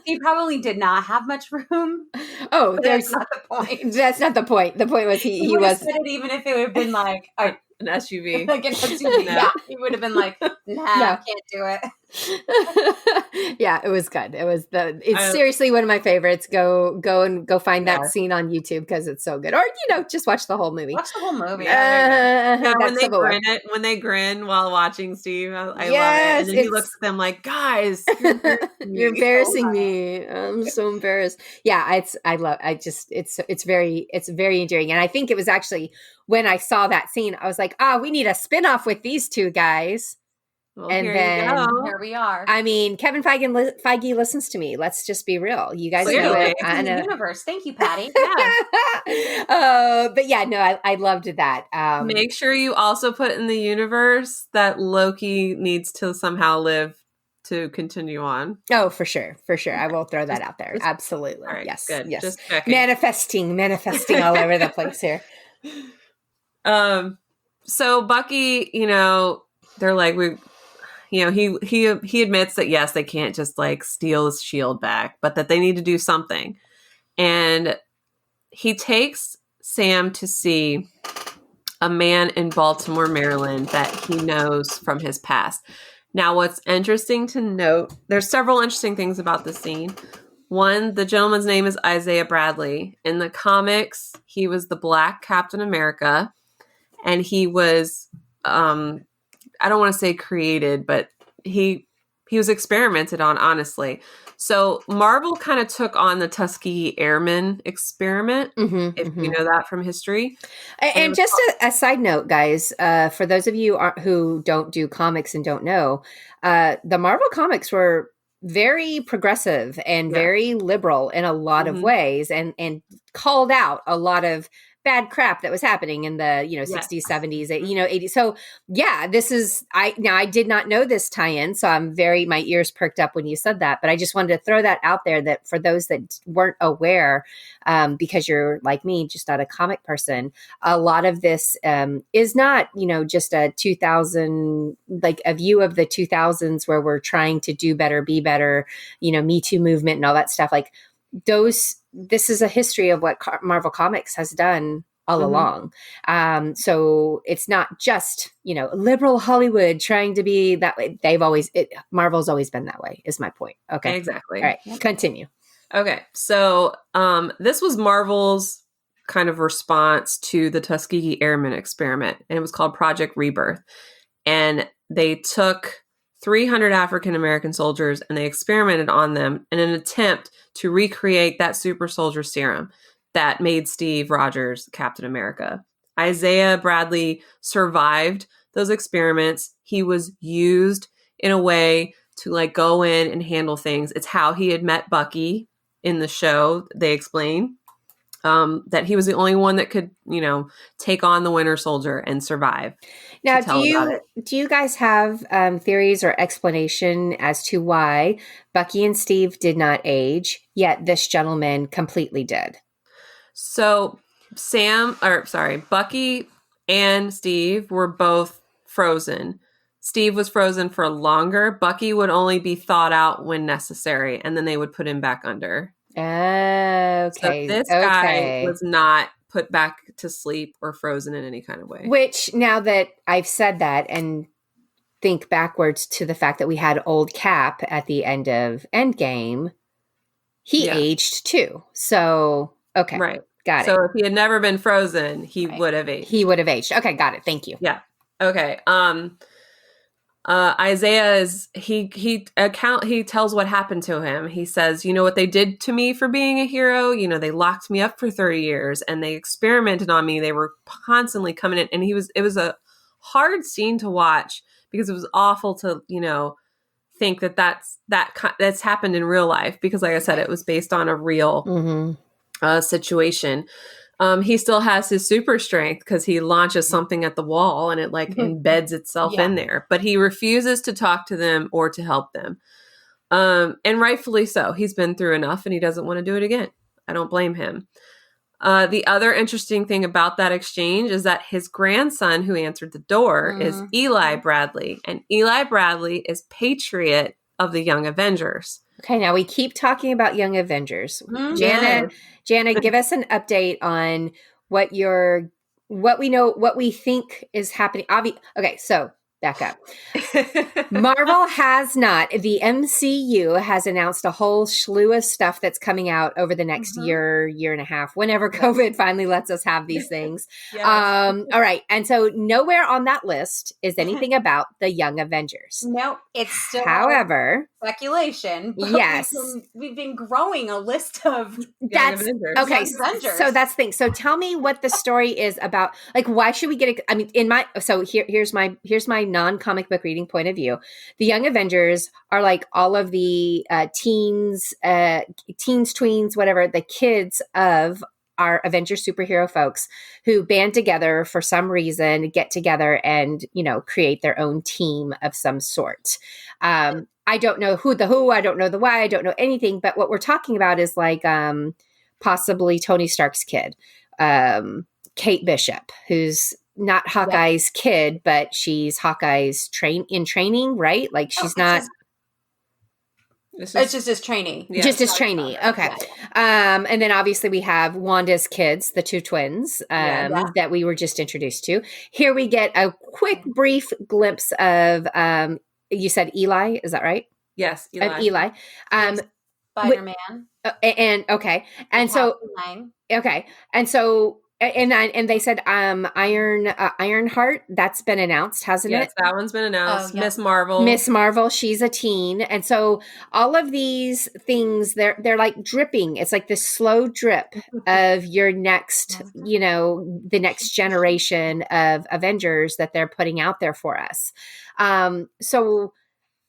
Speaker 3: He probably did not have much room.
Speaker 2: Oh,
Speaker 3: that's not the point.
Speaker 2: That's not the point. The point was he was
Speaker 3: said it even if it would have been like
Speaker 4: an SUV.
Speaker 3: Like an SUV.
Speaker 2: No.
Speaker 3: Yeah. He would have been like, nah, can't do it.
Speaker 2: Yeah, it was good. It's seriously one of my favorites. Go find that scene on YouTube because it's so good. Or just watch the whole movie.
Speaker 3: Watch the whole movie.
Speaker 4: When they grin while watching Steve, I love it. And then he looks at them like, guys,
Speaker 2: you're embarrassing me. I'm so embarrassed. Yeah, it's very endearing. And I think it was actually when I saw that scene, I was like, we need a spinoff with these two guys.
Speaker 4: Well,
Speaker 2: and
Speaker 4: here
Speaker 3: here we are.
Speaker 2: I mean, Kevin Feige listens to me. Let's just be real. You guys know it.
Speaker 3: In the universe. Thank you, Patty.
Speaker 2: Yeah. But yeah, no, I loved that.
Speaker 4: Make sure you also put in the universe that Loki needs to somehow live to continue on.
Speaker 2: Oh, for sure. I will throw that out there. Absolutely.
Speaker 4: All right,
Speaker 2: yes.
Speaker 4: Good.
Speaker 2: Yes.
Speaker 4: Just checking.
Speaker 2: Manifesting all over the place here.
Speaker 4: So Bucky, they're like, he admits that yes, they can't just like steal his shield back, but that they need to do something. And he takes Sam to see a man in Baltimore, Maryland that he knows from his past. Now, what's interesting to note, there's several interesting things about this scene. One, the gentleman's name is Isaiah Bradley. In the comics, he was the Black Captain America, and he was I don't want to say created, but he was experimented on, honestly. So Marvel kind of took on the Tuskegee Airmen experiment, if you know that from history.
Speaker 2: And just a side note, guys, for those of you who don't do comics and don't know, the Marvel comics were very progressive and very liberal in a lot of ways and called out a lot of bad crap that was happening in the 60s, 70s, 80s. So yeah, I did not know this tie-in, so my ears perked up when you said that, but I just wanted to throw that out there that for those that weren't aware, because you're like me, just not a comic person, a lot of this is not, just a 2000, like a view of the 2000s where we're trying to do better, be better, Me Too movement and all that stuff. Like this is a history of what Marvel Comics has done all along. So it's not just, liberal Hollywood trying to be that way. Marvel's always been that way, is my point. Okay.
Speaker 4: Exactly.
Speaker 2: All right. Continue.
Speaker 4: Okay. So this was Marvel's kind of response to the Tuskegee Airmen experiment, and it was called Project Rebirth. And they took 300 African American soldiers and they experimented on them in an attempt to recreate that super soldier serum that made Steve Rogers Captain America. Isaiah Bradley survived those experiments. He was used in a way to like go in and handle things. It's how he had met Bucky in the show. They explain that he was the only one that could, take on the Winter Soldier and survive.
Speaker 2: Now, do you guys have theories or explanation as to why Bucky and Steve did not age, yet this gentleman completely did?
Speaker 4: So Bucky and Steve were both frozen. Steve was frozen for longer. Bucky would only be thawed out when necessary, and then they would put him back under.
Speaker 2: Okay.
Speaker 4: So this guy was not put back to sleep or frozen in any kind of way.
Speaker 2: Which, now that I've said that and think backwards to the fact that we had old Cap at the end of Endgame, he aged too. So, okay.
Speaker 4: Right.
Speaker 2: Got it.
Speaker 4: So if he had never been frozen, he would have aged.
Speaker 2: He would have aged. Okay, got it. Thank you.
Speaker 4: Yeah. Okay. Isaiah he tells what happened to him. He says, you know what they did to me for being a hero? They locked me up for 30 years and they experimented on me. They were constantly coming in, and it was a hard scene to watch because it was awful to, think that's happened in real life, because like I said, it was based on a real situation. He still has his super strength because he launches something at the wall and it like embeds itself in there, but he refuses to talk to them or to help them. And rightfully so. He's been through enough and he doesn't want to do it again. I don't blame him. The other interesting thing about that exchange is that his grandson who answered the door is Eli Bradley, and Eli Bradley is Patriot of the Young Avengers.
Speaker 2: Okay, now we keep talking about Young Avengers. Jana, give us an update on what we think is happening. Okay, so back up. Marvel has not. The MCU has announced a whole slew of stuff that's coming out over the next year and a half, whenever COVID finally lets us have these things.
Speaker 3: Yes.
Speaker 2: All right. And so nowhere on that list is anything about the Young Avengers.
Speaker 3: No, it's still
Speaker 2: however
Speaker 3: speculation.
Speaker 2: Yes.
Speaker 3: We've been growing a list of
Speaker 2: that's
Speaker 4: Avengers.
Speaker 2: okay.
Speaker 3: Young Avengers.
Speaker 2: So that's the thing. So tell me what the story is about. Like, why should we get it? I mean, here's my non-comic book reading point of view. The Young Avengers are like all of the teens, tweens, whatever, the kids of our Avengers superhero folks who band together for some reason, get together and, create their own team of some sort. I don't know who, I don't know the why, I don't know anything, but what we're talking about is like possibly Tony Stark's kid, Kate Bishop, who's not Hawkeye's kid, but she's Hawkeye's training, right? Like she's not.
Speaker 3: It's just his trainee.
Speaker 2: Yeah. Just his trainee. Okay. And then obviously we have Wanda's kids, the two twins that we were just introduced to. Here we get a quick, brief glimpse of, you said Eli, is that right?
Speaker 4: Yes. Eli.
Speaker 2: Of Eli.
Speaker 3: Spider-Man.
Speaker 2: And okay. And so, okay. And so, and they said Ironheart, that's been announced, hasn't it?
Speaker 4: Yes, that one's been announced. Miss Marvel,
Speaker 2: she's a teen. And so all of these things, they're like dripping. It's like this slow drip of your next, the next generation of Avengers that they're putting out there for us. So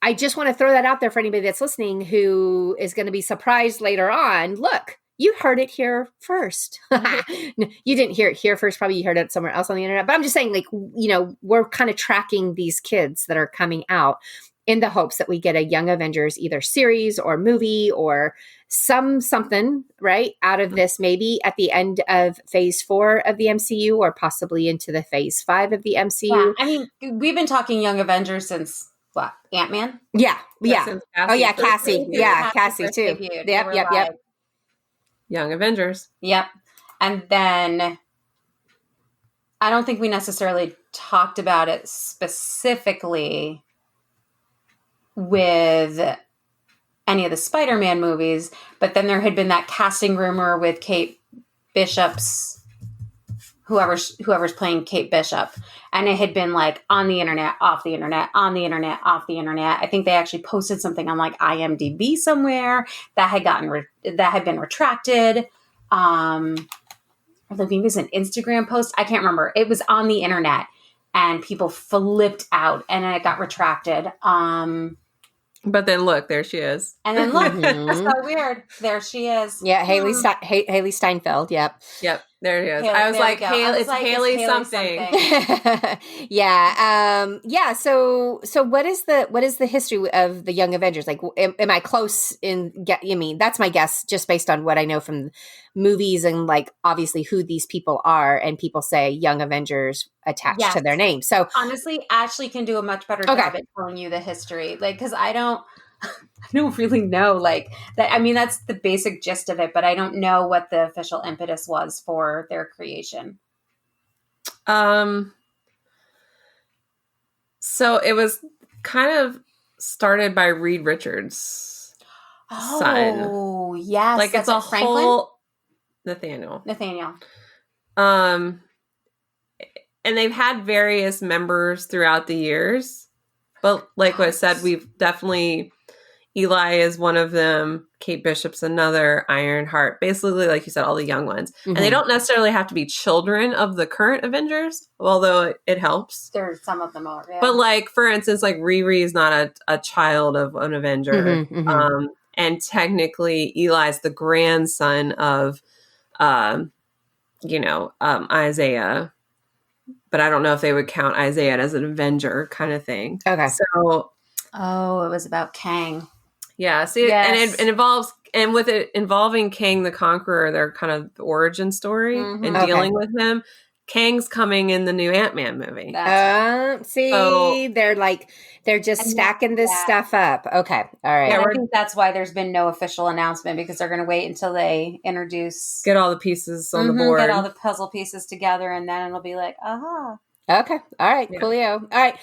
Speaker 2: I just want to throw that out there for anybody that's listening who is going to be surprised later on. Look, you heard it here first. You didn't hear it here first. Probably you heard it somewhere else on the internet. But I'm just saying, like, we're kind of tracking these kids that are coming out in the hopes that we get a Young Avengers either series or movie or something, right, out of this, maybe at the end of phase 4 of the MCU or possibly into the phase 5 of the MCU.
Speaker 3: Yeah. I mean, we've been talking Young Avengers since what? Ant-Man?
Speaker 2: Yeah. Oh, yeah, Cassie.
Speaker 3: Yeah,
Speaker 2: Cassie too. Yep.
Speaker 4: Young Avengers.
Speaker 3: Yep. And then I don't think we necessarily talked about it specifically with any of the Spider-Man movies, but then there had been that casting rumor with Kate Bishop's whoever's playing Kate Bishop. And it had been like on the internet, off the internet, on the internet, off the internet. I think they actually posted something on like IMDb somewhere that had that had been retracted. Or maybe it was an Instagram post. I can't remember. It was on the internet and people flipped out and then it got retracted.
Speaker 4: But then look, there she is.
Speaker 3: And then look, that's so weird. There she is.
Speaker 2: Yeah, Haley Steinfeld. Yep.
Speaker 4: There she is.
Speaker 3: Haley,
Speaker 4: I was
Speaker 3: there
Speaker 4: like,
Speaker 3: we go.
Speaker 4: it's Haley something.
Speaker 2: Yeah. Yeah. So what is the history of the Young Avengers? Like, am I close I mean, that's my guess, just based on what I know from movies and like obviously who these people are, and people say Young Avengers attached to their name. So
Speaker 3: honestly, Ashley can do a much better job at telling you the history. Like, because I don't really know like that. I mean, that's the basic gist of it, but I don't know what the official impetus was for their creation.
Speaker 4: So it was kind of started by Reed Richards' son.
Speaker 3: Oh, yes.
Speaker 4: Like it's a whole Nathaniel. And they've had various members throughout the years, but like what I said, we've definitely, Eli is one of them, Kate Bishop's another, Ironheart, basically, like you said, all the young ones. Mm-hmm. And they don't necessarily have to be children of the current Avengers, although it helps.
Speaker 3: There's some of them are, yeah.
Speaker 4: But like, for instance, like Riri is not a child of an Avenger. Mm-hmm, mm-hmm. And technically Eli's the grandson of, Isaiah. But I don't know if they would count Isaiah as an Avenger kind of thing.
Speaker 2: Okay.
Speaker 4: So,
Speaker 3: it was about Kang.
Speaker 4: Yeah. See, yes. And it involves, and with it involving Kang the Conqueror, their kind of origin story and dealing with him. Kang's coming in the new Ant-Man movie.
Speaker 2: They're just stacking this stuff up. Okay. All right.
Speaker 3: Yeah, I think that's why there's been no official announcement, because they're going to wait until they
Speaker 4: get all the pieces on the board,
Speaker 3: get all the puzzle pieces together, and then it'll be like, aha.
Speaker 2: Okay. All right. Yeah. Coolio. All right.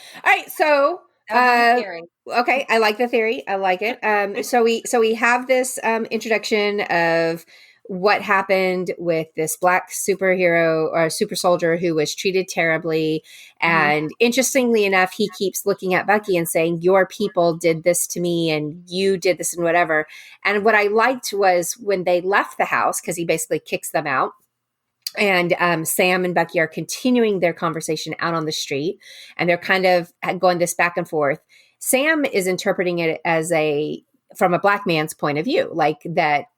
Speaker 2: So, okay. I like the theory. I like it. So we have this introduction of what happened with this black superhero or super soldier who was treated terribly. And interestingly enough, he keeps looking at Bucky and saying, your people did this to me and you did this and whatever. And what I liked was when they left the house, because he basically kicks them out. And Sam and Bucky are continuing their conversation out on the street, and they're kind of going this back and forth. Sam is interpreting it as from a black man's point of view, like that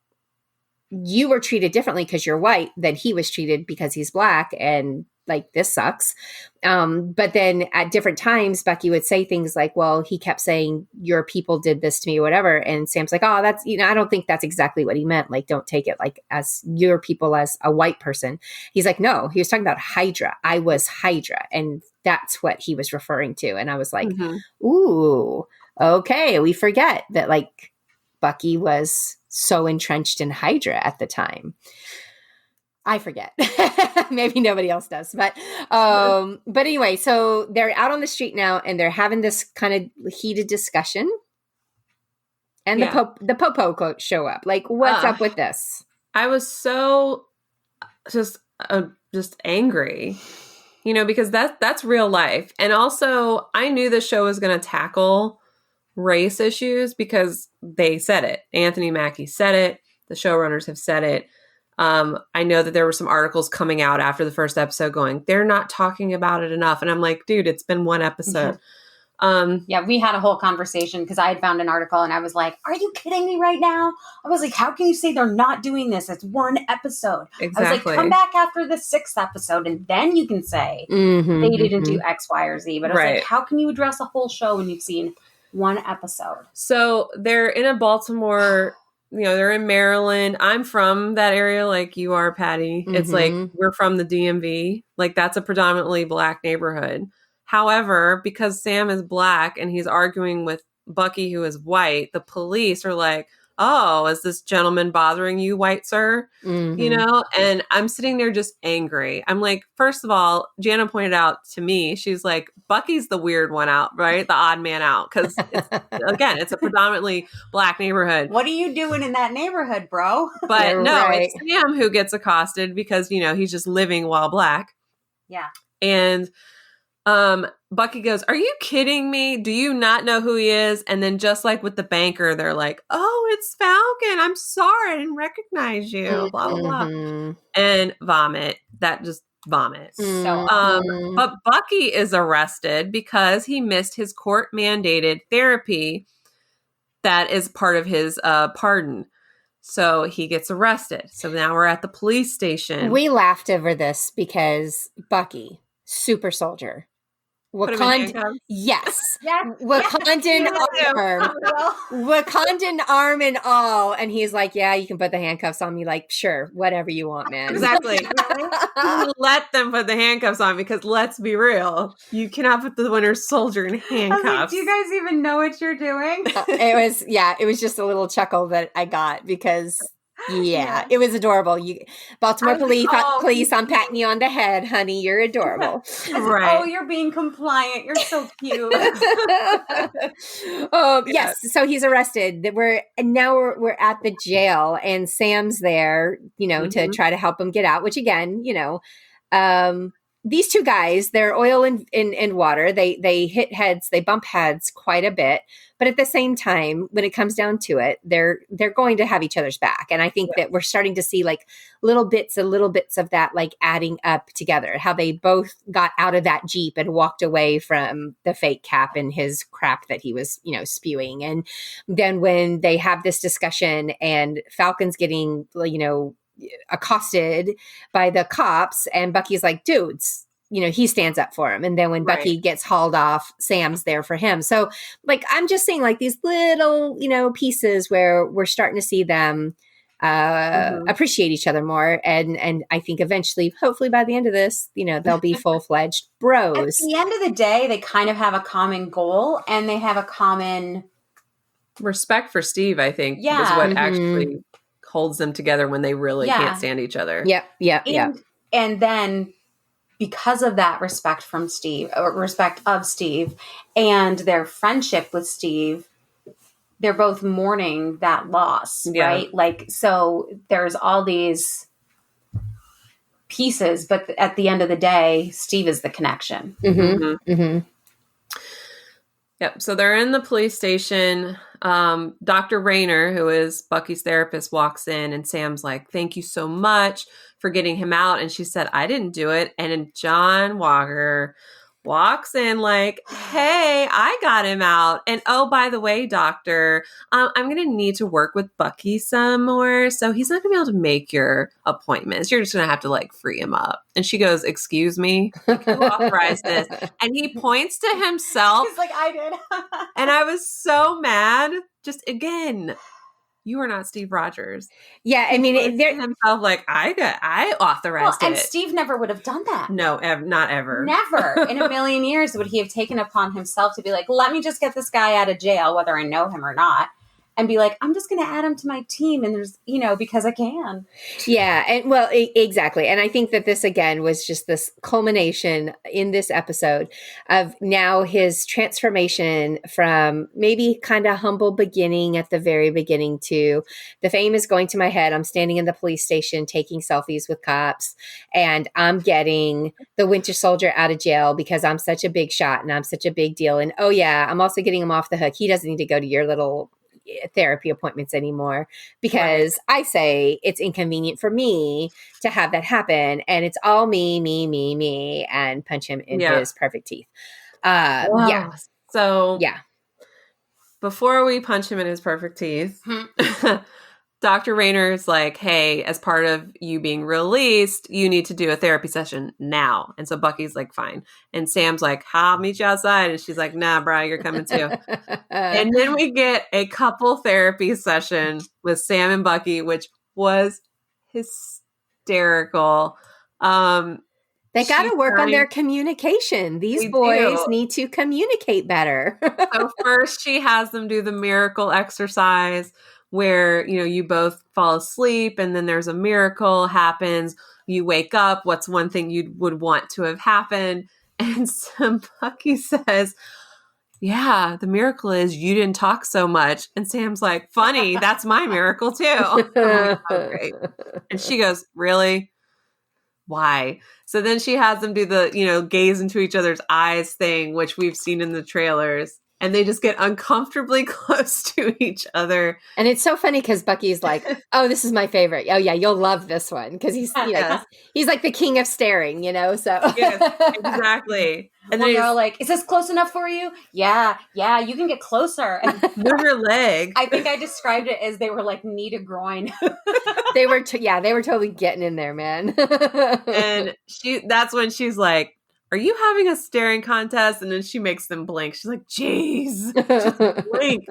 Speaker 2: you were treated differently because you're white than he was treated because he's black. And like, this sucks. But then at different times, Bucky would say things like, well, he kept saying, your people did this to me, or whatever. And Sam's like, oh, that's, I don't think that's exactly what he meant. Like, don't take it like as your people as a white person. He's like, no, he was talking about Hydra. I was Hydra. And that's what he was referring to. And I was like, ooh, okay. We forget that like Bucky was so entrenched in Hydra at the time. I forget. Maybe nobody else does. But anyway, so they're out on the street now and they're having this kind of heated discussion. And the Popo quotes show up. Like, what's up with this?
Speaker 4: I was so just angry, because that's real life. And also I knew the show was going to tackle race issues because they said it. Anthony Mackie said it. The showrunners have said it. I know that there were some articles coming out after the first episode going, they're not talking about it enough. And I'm like, dude, it's been one episode.
Speaker 3: We had a whole conversation because I had found an article and I was like, are you kidding me right now? I was like, how can you say they're not doing this? It's one episode.
Speaker 4: Exactly.
Speaker 3: I was like, come back after the 6th episode and then you can say they didn't do X, Y, or Z. But I was like, how can you address a whole show when you've seen one episode?
Speaker 4: So they're in a Baltimore, they're in Maryland. I'm from that area like you are, Patty. It's like, we're from the DMV. Like, that's a predominantly black neighborhood. However, because Sam is black and he's arguing with Bucky, who is white, the police are like, oh, is this gentleman bothering you, white sir? And I'm sitting there just angry. I'm like, first of all, Jana pointed out to me, she's like, Bucky's the weird one out, right? The odd man out. Because, it's a predominantly black neighborhood.
Speaker 3: What are you doing in that neighborhood, bro?
Speaker 4: But it's Sam who gets accosted because, he's just living while black.
Speaker 3: Yeah.
Speaker 4: And Bucky goes, "Are you kidding me? Do you not know who he is?" And then just like with the banker, they're like, "Oh, it's Falcon. I'm sorry. I didn't recognize you." Blah, blah, blah.
Speaker 2: Mhm.
Speaker 4: And vomit. That just vomit.
Speaker 3: So
Speaker 4: But Bucky is arrested because he missed his court-mandated therapy that is part of his pardon. So he gets arrested. So now we're at the police station.
Speaker 2: We laughed over this because Bucky, super soldier.
Speaker 4: Put him in handcuffs?
Speaker 2: Yes.
Speaker 3: Yes.
Speaker 2: Wakandan
Speaker 3: Yes.
Speaker 2: arm. Wakandan arm and all. And he's like, yeah, you can put the handcuffs on me. Like, sure, whatever you want, man.
Speaker 4: Exactly. Let them put the handcuffs on because let's be real. You cannot put the Winter Soldier in
Speaker 3: I was
Speaker 4: handcuffs.
Speaker 3: like, do you guys even know what you're doing?
Speaker 2: It was just a little chuckle that I got because
Speaker 3: Yeah.
Speaker 2: it was adorable. Baltimore
Speaker 3: I was like,
Speaker 2: police, I'm patting you on the head, honey. You're adorable.
Speaker 4: Right.
Speaker 3: Oh, you're being compliant. You're so cute.
Speaker 2: Yes. So he's arrested. We're at the jail, and Sam's there, to try to help him get out. Which again, these two guys, they're oil and water. They hit heads. They bump heads quite a bit. But at the same time, when it comes down to it, they're going to have each other's back. And I think that we're starting to see like little bits of that, like adding up together, how they both got out of that Jeep and walked away from the fake Cap and his crap that he was, spewing. And then when they have this discussion and Falcon's getting, accosted by the cops, and Bucky's like, dudes, he stands up for him. And then when Bucky gets hauled off, Sam's there for him. So like, I'm just saying like these little, pieces where we're starting to see them appreciate each other more. And I think eventually, hopefully by the end of this, they'll be full-fledged bros.
Speaker 3: At the end of the day, they kind of have a common goal and they have a common
Speaker 4: respect for Steve, I think, is
Speaker 3: Yeah.
Speaker 4: what actually holds them together when they really can't stand each other.
Speaker 2: Yep.
Speaker 3: And then because of that respect of Steve and their friendship with Steve, they're both mourning that loss, right? Like, so there's all these pieces, but at the end of the day, Steve is the connection.
Speaker 4: Yep. So they're in the police station. Dr. Rayner, who is Bucky's therapist, walks in and Sam's like, "Thank you so much for getting him out." And she said, "I didn't do it." And then John Walker walks in like, "Hey, I got him out. And oh, by the way, doctor, I'm going to need to work with Bucky some more. So he's not going to be able to make your appointments. You're just going to have to like free him up." And she goes, "Excuse me? Like, who authorized this?" And he points to himself.
Speaker 3: He's like, "I did."
Speaker 4: And I was so mad. Just again, you are not Steve Rogers.
Speaker 2: Yeah, I mean,
Speaker 4: They're himself like, I authorized it.
Speaker 3: And Steve never would have done that.
Speaker 4: No, not ever.
Speaker 3: Never in a million years would he have taken upon himself to be like, let me just get this guy out of jail, whether I know him or not, and be like, I'm just going to add him to my team. And there's, because I can.
Speaker 2: Yeah. And well, exactly. And I think that this again was just this culmination in this episode of now his transformation from maybe kind of humble beginning at the very beginning to the fame is going to my head. I'm standing in the police station taking selfies with cops, and I'm getting the Winter Soldier out of jail because I'm such a big shot and I'm such a big deal. And oh yeah, I'm also getting him off the hook. He doesn't need to go to your little therapy appointments anymore because I say it's inconvenient for me to have that happen, and it's all me, and punch him in his perfect teeth. Yeah.
Speaker 4: So
Speaker 2: yeah.
Speaker 4: Before we punch him in his perfect teeth, Dr. Rayner's like, "Hey, as part of you being released, you need to do a therapy session now." And so Bucky's like, "Fine." And Sam's like, "I'll meet you outside." And she's like, "Nah, bro, you're coming too." And then we get a couple therapy session with Sam and Bucky, which was hysterical.
Speaker 2: They got to work on their communication. These boys need to communicate better.
Speaker 4: So first she has them do the miracle exercise where, you both fall asleep and then there's a miracle happens. You wake up. What's one thing you would want to have happened? And Bucky says, "Yeah, the miracle is you didn't talk so much." And Sam's like, "Funny, that's my miracle too." I'm like, "Oh, great." And she goes, "Really? why? So then she has them do the, gaze into each other's eyes thing, which we've seen in the trailers. And they just get uncomfortably close to each other.
Speaker 2: And it's so funny because Bucky's like, oh, this is my favorite. Oh, yeah, you'll love this one. Because he's,
Speaker 4: Yes.
Speaker 2: he's like the king of staring, so.
Speaker 4: Yes, exactly. And
Speaker 3: then they're like, is this close enough for you? Yeah, you can get closer. And
Speaker 4: move your leg.
Speaker 3: I think I described it as they were like knee to groin.
Speaker 2: They were totally getting in there, man.
Speaker 4: And that's when she's like, are you having a staring contest? And then she makes them blink. She's like, jeez, just blink.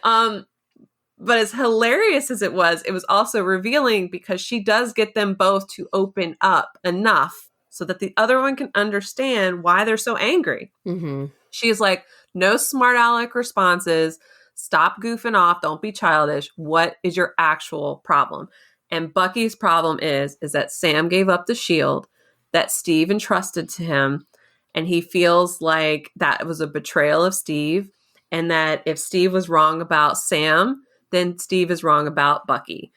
Speaker 4: But as hilarious as it was also revealing because she does get them both to open up enough so that the other one can understand why they're so angry.
Speaker 2: Mm-hmm.
Speaker 4: She's like, no smart aleck responses. Stop goofing off. Don't be childish. What is your actual problem? And Bucky's problem is that Sam gave up the shield that Steve entrusted to him, and he feels like that was a betrayal of Steve, and that if Steve was wrong about Sam, then Steve is wrong about Bucky.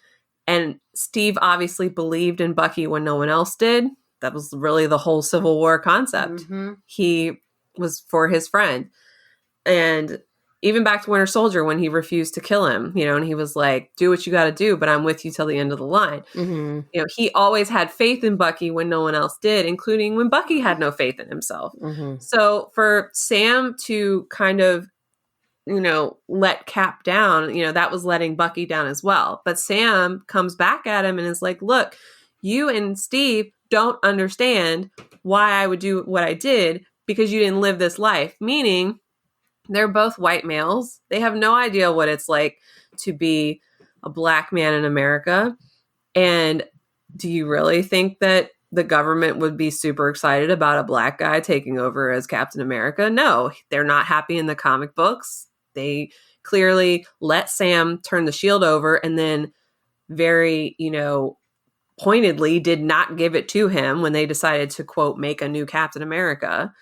Speaker 4: And Steve obviously believed in Bucky when no one else did. That was really the whole Civil War concept.
Speaker 3: Mm-hmm.
Speaker 4: He was for his friend. And even back to Winter Soldier when he refused to kill him, and he was like, do what you got to do, but I'm with you till the end of the line.
Speaker 2: Mm-hmm.
Speaker 4: He always had faith in Bucky when no one else did, including when Bucky had no faith in himself.
Speaker 2: Mm-hmm.
Speaker 4: So for Sam to kind of, let Cap down, that was letting Bucky down as well. But Sam comes back at him and is like, look, you and Steve don't understand why I would do what I did because you didn't live this life. Meaning, they're both white males. They have no idea what it's like to be a black man in America. And do you really think that the government would be super excited about a black guy taking over as Captain America? No, they're not happy in the comic books. They clearly let Sam turn the shield over and then very, pointedly did not give it to him when they decided to, quote, make a new Captain America.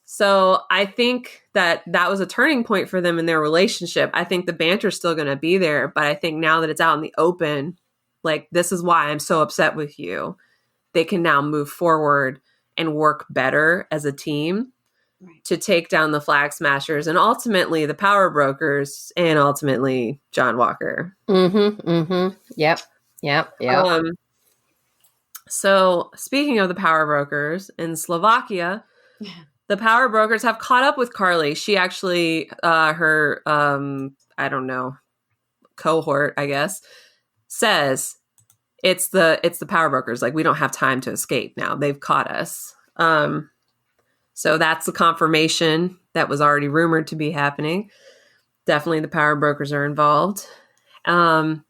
Speaker 4: So I think that was a turning point for them in their relationship. I think the banter's still going to be there, but I think now that it's out in the open, like, this is why I'm so upset with you. They can now move forward and work better as a team to take down the Flag Smashers and ultimately the Power Brokers and ultimately John Walker.
Speaker 2: Mm-hmm. Mm-hmm. Yep.
Speaker 4: So speaking of the Power Brokers in Slovakia, the Power Brokers have caught up with Carly. She actually, her, cohort, I guess, says it's the Power Brokers. Like, we don't have time to escape now. They've caught us. So that's the confirmation that was already rumored to be happening. Definitely the Power Brokers are involved. And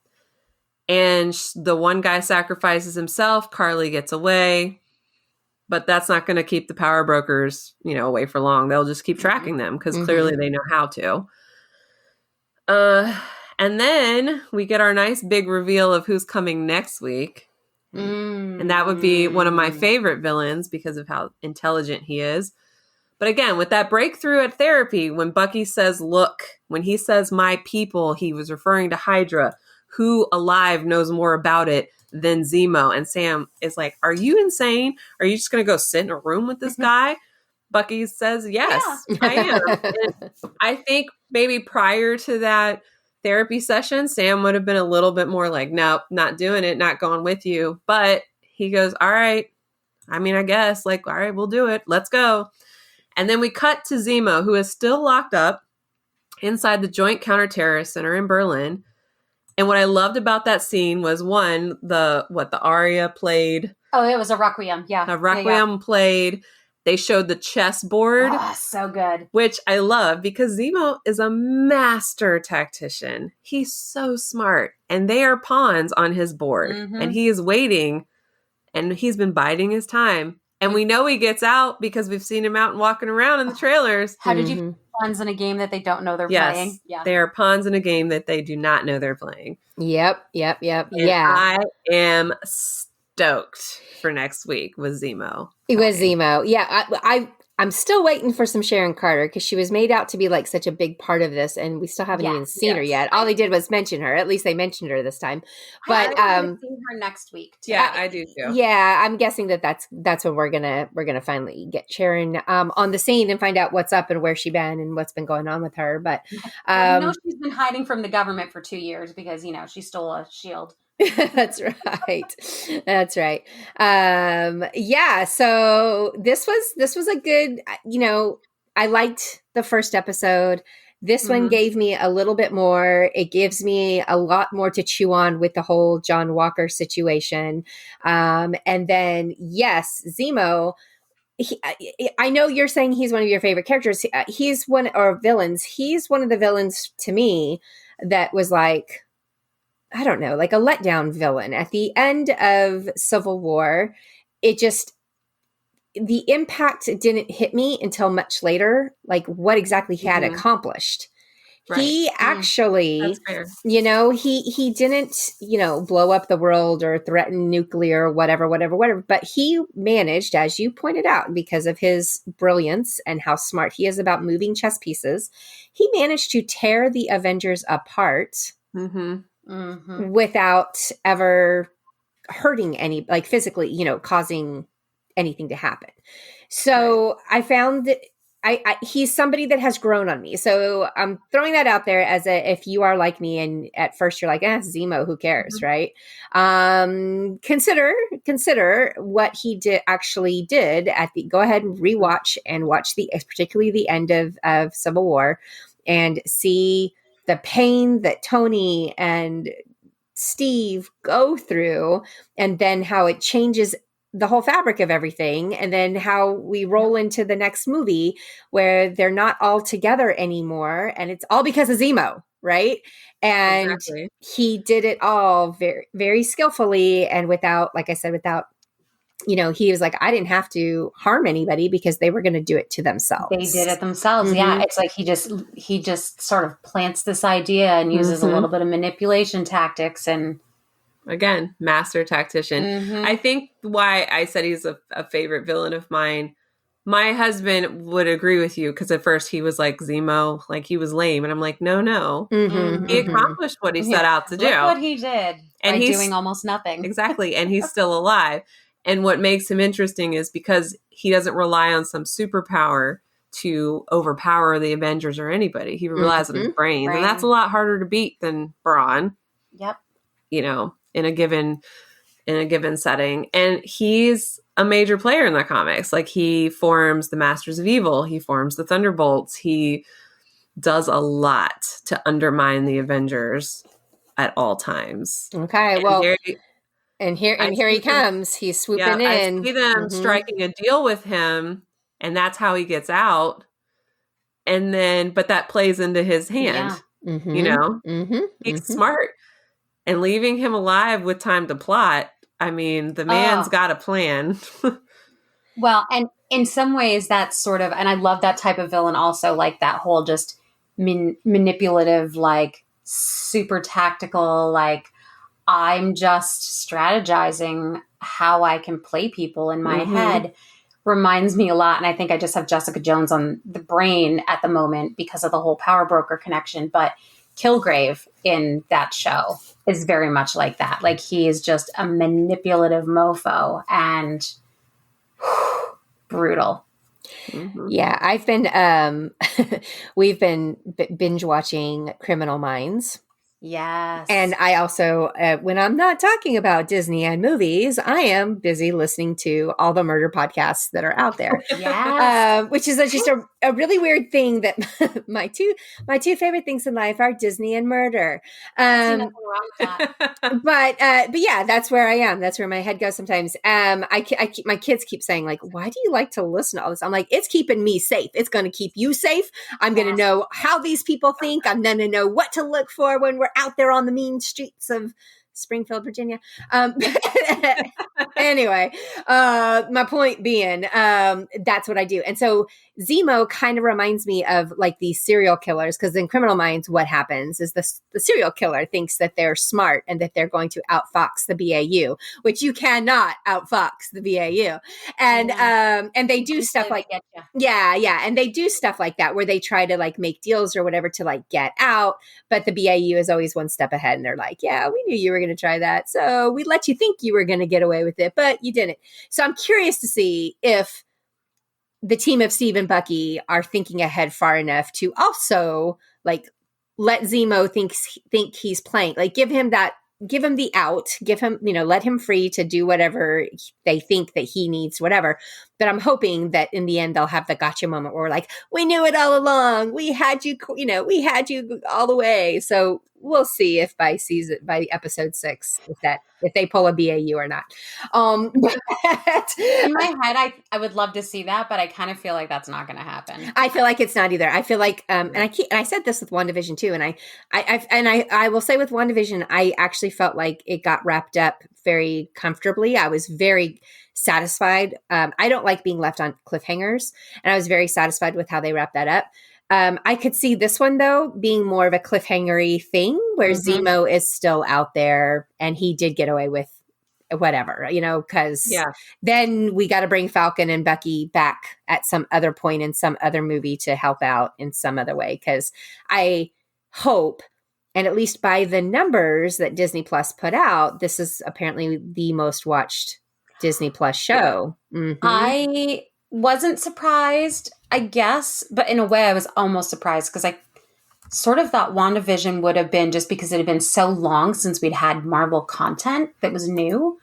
Speaker 4: the one guy sacrifices himself. Carly gets away. But that's not going to keep the Power Brokers, away for long. They'll just keep tracking them because clearly they know how to. And then we get our nice big reveal of who's coming next week. And that would be one of my favorite villains because of how intelligent he is. But again, with that breakthrough at therapy, when Bucky says, look, when he says my people, he was referring to Hydra. Who alive knows more about it than Zemo? And Sam is like, are you insane? Are you just going to go sit in a room with this guy? Bucky says, yes, I am. And I think maybe prior to that therapy session, Sam would have been a little bit more like, nope, not doing it, not going with you. But he goes, all right. I mean, I guess, like, all right, we'll do it. Let's go. And then we cut to Zemo, who is still locked up inside the Joint Counterterrorist Center in Berlin. And what I loved about that scene was, one, the aria played.
Speaker 3: Oh, it was a Requiem. Yeah.
Speaker 4: A Requiem played. They showed the chessboard.
Speaker 3: Oh, so good.
Speaker 4: Which I love because Zemo is a master tactician. He's so smart. And they are pawns on his board.
Speaker 3: Mm-hmm.
Speaker 4: And he is waiting. And he's been biding his time. And we know he gets out because we've seen him out and walking around in the trailers.
Speaker 3: How did you pawns in a game that they don't know they're playing?
Speaker 4: Yeah, they are pawns in a game that they do not know they're playing.
Speaker 2: Yep.
Speaker 4: And
Speaker 2: Yeah.
Speaker 4: I am stoked for next week with Zemo.
Speaker 2: It was Zemo. Yeah. I'm still waiting for some Sharon Carter because she was made out to be like such a big part of this, and we still haven't even seen her yet. All they did was mention her. At least they mentioned her this time. But
Speaker 3: I'm seeing her next week too.
Speaker 4: Yeah, I do too.
Speaker 2: Yeah, I'm guessing that's when we're gonna finally get Sharon on the scene and find out what's up and where she's been and what's been going on with her. But
Speaker 3: she's been hiding from the government for 2 years because she stole a shield.
Speaker 2: That's right. That's right. Yeah. So this was a good, I liked the first episode. This one gave me a little bit more. It gives me a lot more to chew on with the whole John Walker situation. And then yes, Zemo, I know you're saying he's one of your favorite characters. He's one or villains. He's one of the villains to me that was like, I don't know, like a letdown villain. At the end of Civil War, the impact didn't hit me until much later, like what exactly he had accomplished. Right. He actually, he didn't, blow up the world or threaten nuclear or whatever, but he managed, as you pointed out, because of his brilliance and how smart he is about moving chess pieces, he managed to tear the Avengers apart. Without ever hurting any, like physically, causing anything to happen. So I found that he's somebody that has grown on me. So I'm throwing that out there as if you are like me and at first you're like, Zemo, who cares, right? Consider what he actually did go ahead and rewatch and watch particularly the end of Civil War and see the pain that Tony and Steve go through, and then how it changes the whole fabric of everything. And then how we roll into the next movie where they're not all together anymore. And it's all because of Zemo, right? And he did it all very, very skillfully. And without, like I said, he was like, I didn't have to harm anybody because they were going to do it to themselves.
Speaker 3: They did it themselves. Yeah. It's like he just sort of plants this idea and uses a little bit of manipulation tactics and
Speaker 4: again, master tactician. I think why I said he's a favorite villain of mine, my husband would agree with you because at first he was like Zemo, like he was lame. And I'm like, no. He accomplished what he set out to do.
Speaker 3: Look what he did and he's doing almost nothing.
Speaker 4: Exactly. And he's still alive. And what makes him interesting is because he doesn't rely on some superpower to overpower the Avengers or anybody. He relies on his brain. And that's a lot harder to beat than brawn.
Speaker 3: Yep.
Speaker 4: In a given setting. And he's a major player in the comics. Like he forms the Masters of Evil. He forms the Thunderbolts. He does a lot to undermine the Avengers at all times.
Speaker 2: Okay. And here he comes. He's swooping in.
Speaker 4: I see them striking a deal with him, and that's how he gets out. And then, but that plays into his hand. He's smart, and leaving him alive with time to plot. I mean, the man's got a plan.
Speaker 3: Well, and in some ways, that's sort of, and I love that type of villain also, like that whole just manipulative, like super tactical, like. I'm just strategizing how I can play people in my head reminds me a lot. And I think I just have Jessica Jones on the brain at the moment because of the whole power broker connection. But Kilgrave in that show is very much like that. Like he is just a manipulative mofo and brutal.
Speaker 2: Yeah, I've been, we've been binge watching Criminal Minds.
Speaker 3: Yes.
Speaker 2: And I also, when I'm not talking about Disney and movies, I am busy listening to all the murder podcasts that are out there.
Speaker 3: Yes.
Speaker 2: Which is just a really weird thing that my two favorite things in life are Disney and murder.
Speaker 3: Nothing wrong with that.
Speaker 2: But yeah, that's where I am. That's where my head goes sometimes. My kids keep saying like, why do you like to listen to all this? I'm like, it's keeping me safe. It's going to keep you safe. I'm going to know how these people think. I'm going to know what to look for when we're out there on the mean streets of Springfield, Virginia. Anyway, my point being, that's what I do. And so Zemo kind of reminds me of like these serial killers, because in Criminal Minds, what happens is the serial killer thinks that they're smart and that they're going to outfox the BAU, which you cannot outfox the BAU. And they do stuff like, and they do stuff like that where they try to like make deals or whatever to like get out, but the BAU is always one step ahead, and they're like, yeah, we knew you were going to try that, so we let you think you were going to get away with it, but you didn't. So I'm curious to see if the team of Steve and Bucky are thinking ahead far enough to also like let Zemo think he's playing, like give him the out, give him, let him free to do whatever they think that he needs, whatever. But I'm hoping that in the end, they'll have the gotcha moment where we're like, we knew it all along. We had you, we had you all the way. So we'll see if by episode 6, if they pull a BAU or not.
Speaker 3: In my head, I would love to see that, but I kind of feel like that's not going to happen.
Speaker 2: I feel like it's not either. I feel like, and I said this with WandaVision too, and I will say with WandaVision, I actually felt like it got wrapped up very comfortably. I was very satisfied. I don't like being left on cliffhangers, and I was very satisfied with how they wrapped that up. I could see this one though being more of a cliffhangery thing where Zemo is still out there and he did get away with whatever, because then we got to bring Falcon and Bucky back at some other point in some other movie to help out in some other way. Because I hope, and at least by the numbers that Disney Plus put out, this is apparently the most watched Disney Plus show.
Speaker 3: I wasn't surprised, I guess, but in a way I was almost surprised because I sort of thought WandaVision would have been, just because it had been so long since we'd had Marvel content that was new.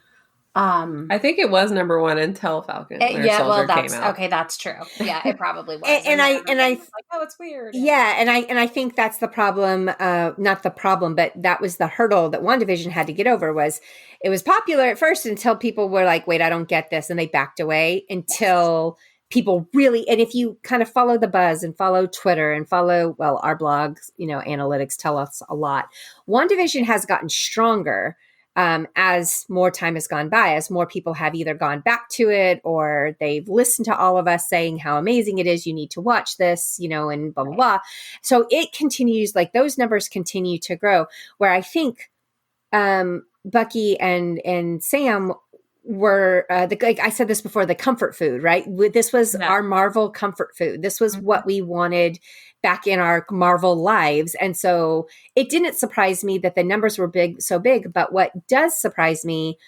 Speaker 4: I think it was number 1 until Falcon. Soldier came out.
Speaker 3: Okay, that's true. Yeah, it probably was.
Speaker 2: and I
Speaker 3: like, oh, it's weird.
Speaker 2: Yeah, and I think that's the problem. Not the problem, but that was the hurdle that WandaVision had to get over. Was it was popular at first until people were like, "Wait, I don't get this," and they backed away until people really. And if you kind of follow the buzz and follow Twitter and follow our blogs, analytics tell us a lot. WandaVision has gotten stronger. As more time has gone by, as more people have either gone back to it or they've listened to all of us saying how amazing it is, you need to watch this, and blah, blah, blah. So it continues, like those numbers continue to grow, where I think Bucky and Sam were, like I said this before, the comfort food, right? This was our Marvel comfort food. This was what we wanted back in our Marvel lives. And so it didn't surprise me that the numbers were so big. But what does surprise me,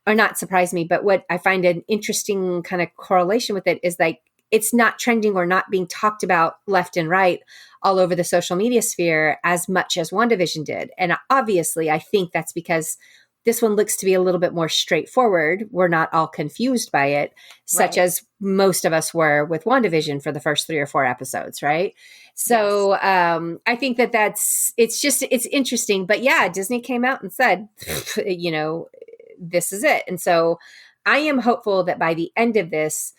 Speaker 2: or not surprise me, but what I find an interesting kind of correlation with it is like, it's not trending or not being talked about left and right all over the social media sphere as much as WandaVision did. And obviously, I think that's because this one looks to be a little bit more straightforward. We're not all confused by it, such as most of us were with WandaVision for the first 3 or 4 episodes, right? So I think it's interesting. But yeah, Disney came out and said, this is it. And so I am hopeful that by the end of this,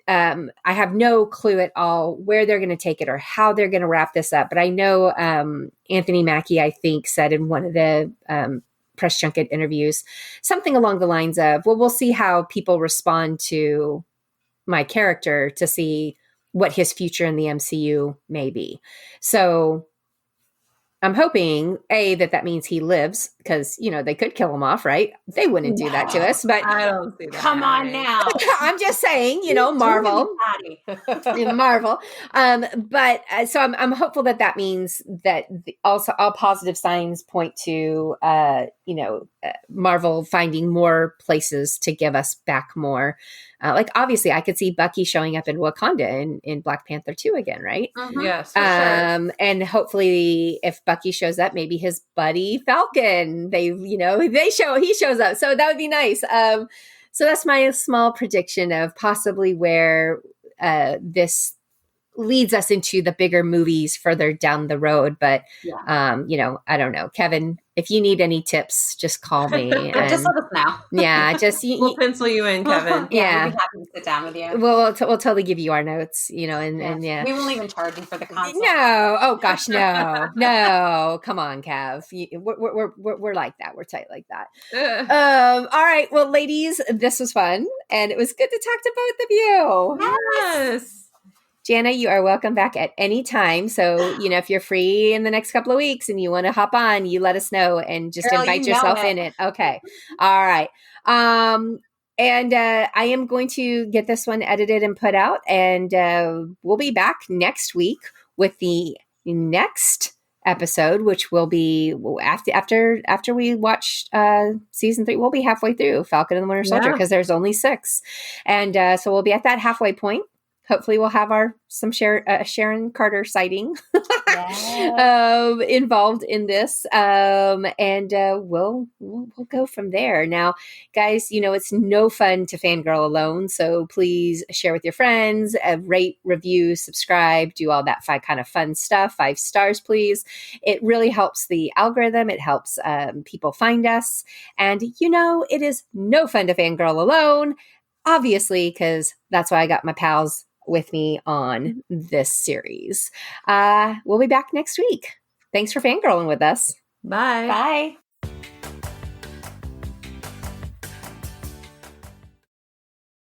Speaker 2: I have no clue at all where they're going to take it or how they're going to wrap this up. But I know Anthony Mackie, I think, said in one of the press junket interviews something along the lines of, well, we'll see how people respond to my character to see what his future in the MCU may be. So I'm hoping that means he lives, because they could kill him off, right? They wouldn't do that to us, but
Speaker 4: I don't see that.
Speaker 3: Come on now.
Speaker 2: I'm just saying, Marvel, Marvel. But so I'm hopeful that means that also all positive signs point to Marvel finding more places to give us back more. Like obviously, I could see Bucky showing up in Wakanda in Black Panther 2 again, right?
Speaker 4: Yes, for sure.
Speaker 2: And hopefully, if Bucky shows up, maybe his buddy Falcon, he shows up. So that would be nice. So that's my small prediction of possibly where this leads us into the bigger movies further down the road. But, I don't know. Kevin, if you need any tips, just call me. And,
Speaker 3: just let us know.
Speaker 2: Yeah,
Speaker 4: we'll pencil you in, Kevin.
Speaker 3: Yeah. We'd be happy to sit down with you.
Speaker 2: We'll totally give you our notes, and yeah.
Speaker 3: We won't even charge you for the consult.
Speaker 2: No. Oh gosh, no. No. Come on, Kev. We're like that. We're tight like that. All right. Well, ladies, this was fun. And it was good to talk to both of you.
Speaker 4: Yes.
Speaker 2: Jana, you are welcome back at any time. So, if you're free in the next couple of weeks and you want to hop on, you let us know and just
Speaker 3: Girl,
Speaker 2: invite
Speaker 3: you know
Speaker 2: yourself
Speaker 3: it.
Speaker 2: in it. Okay. All right. And I am going to get this one edited and put out, and we'll be back next week with the next episode, which will be after we watch season 3. We'll be halfway through Falcon and the Winter Soldier because there's only 6, and so we'll be at that halfway point. Hopefully we'll have some Sharon Carter sighting involved in this. And we'll go from there. Now, guys, it's no fun to fangirl alone. So please share with your friends, rate, review, subscribe, do all that kind of fun stuff. 5 stars, please. It really helps the algorithm. It helps people find us. And it is no fun to fangirl alone, obviously, because that's why I got my pals with me on this series. We'll be back next week. Thanks for fangirling with us.
Speaker 4: Bye.
Speaker 3: Bye.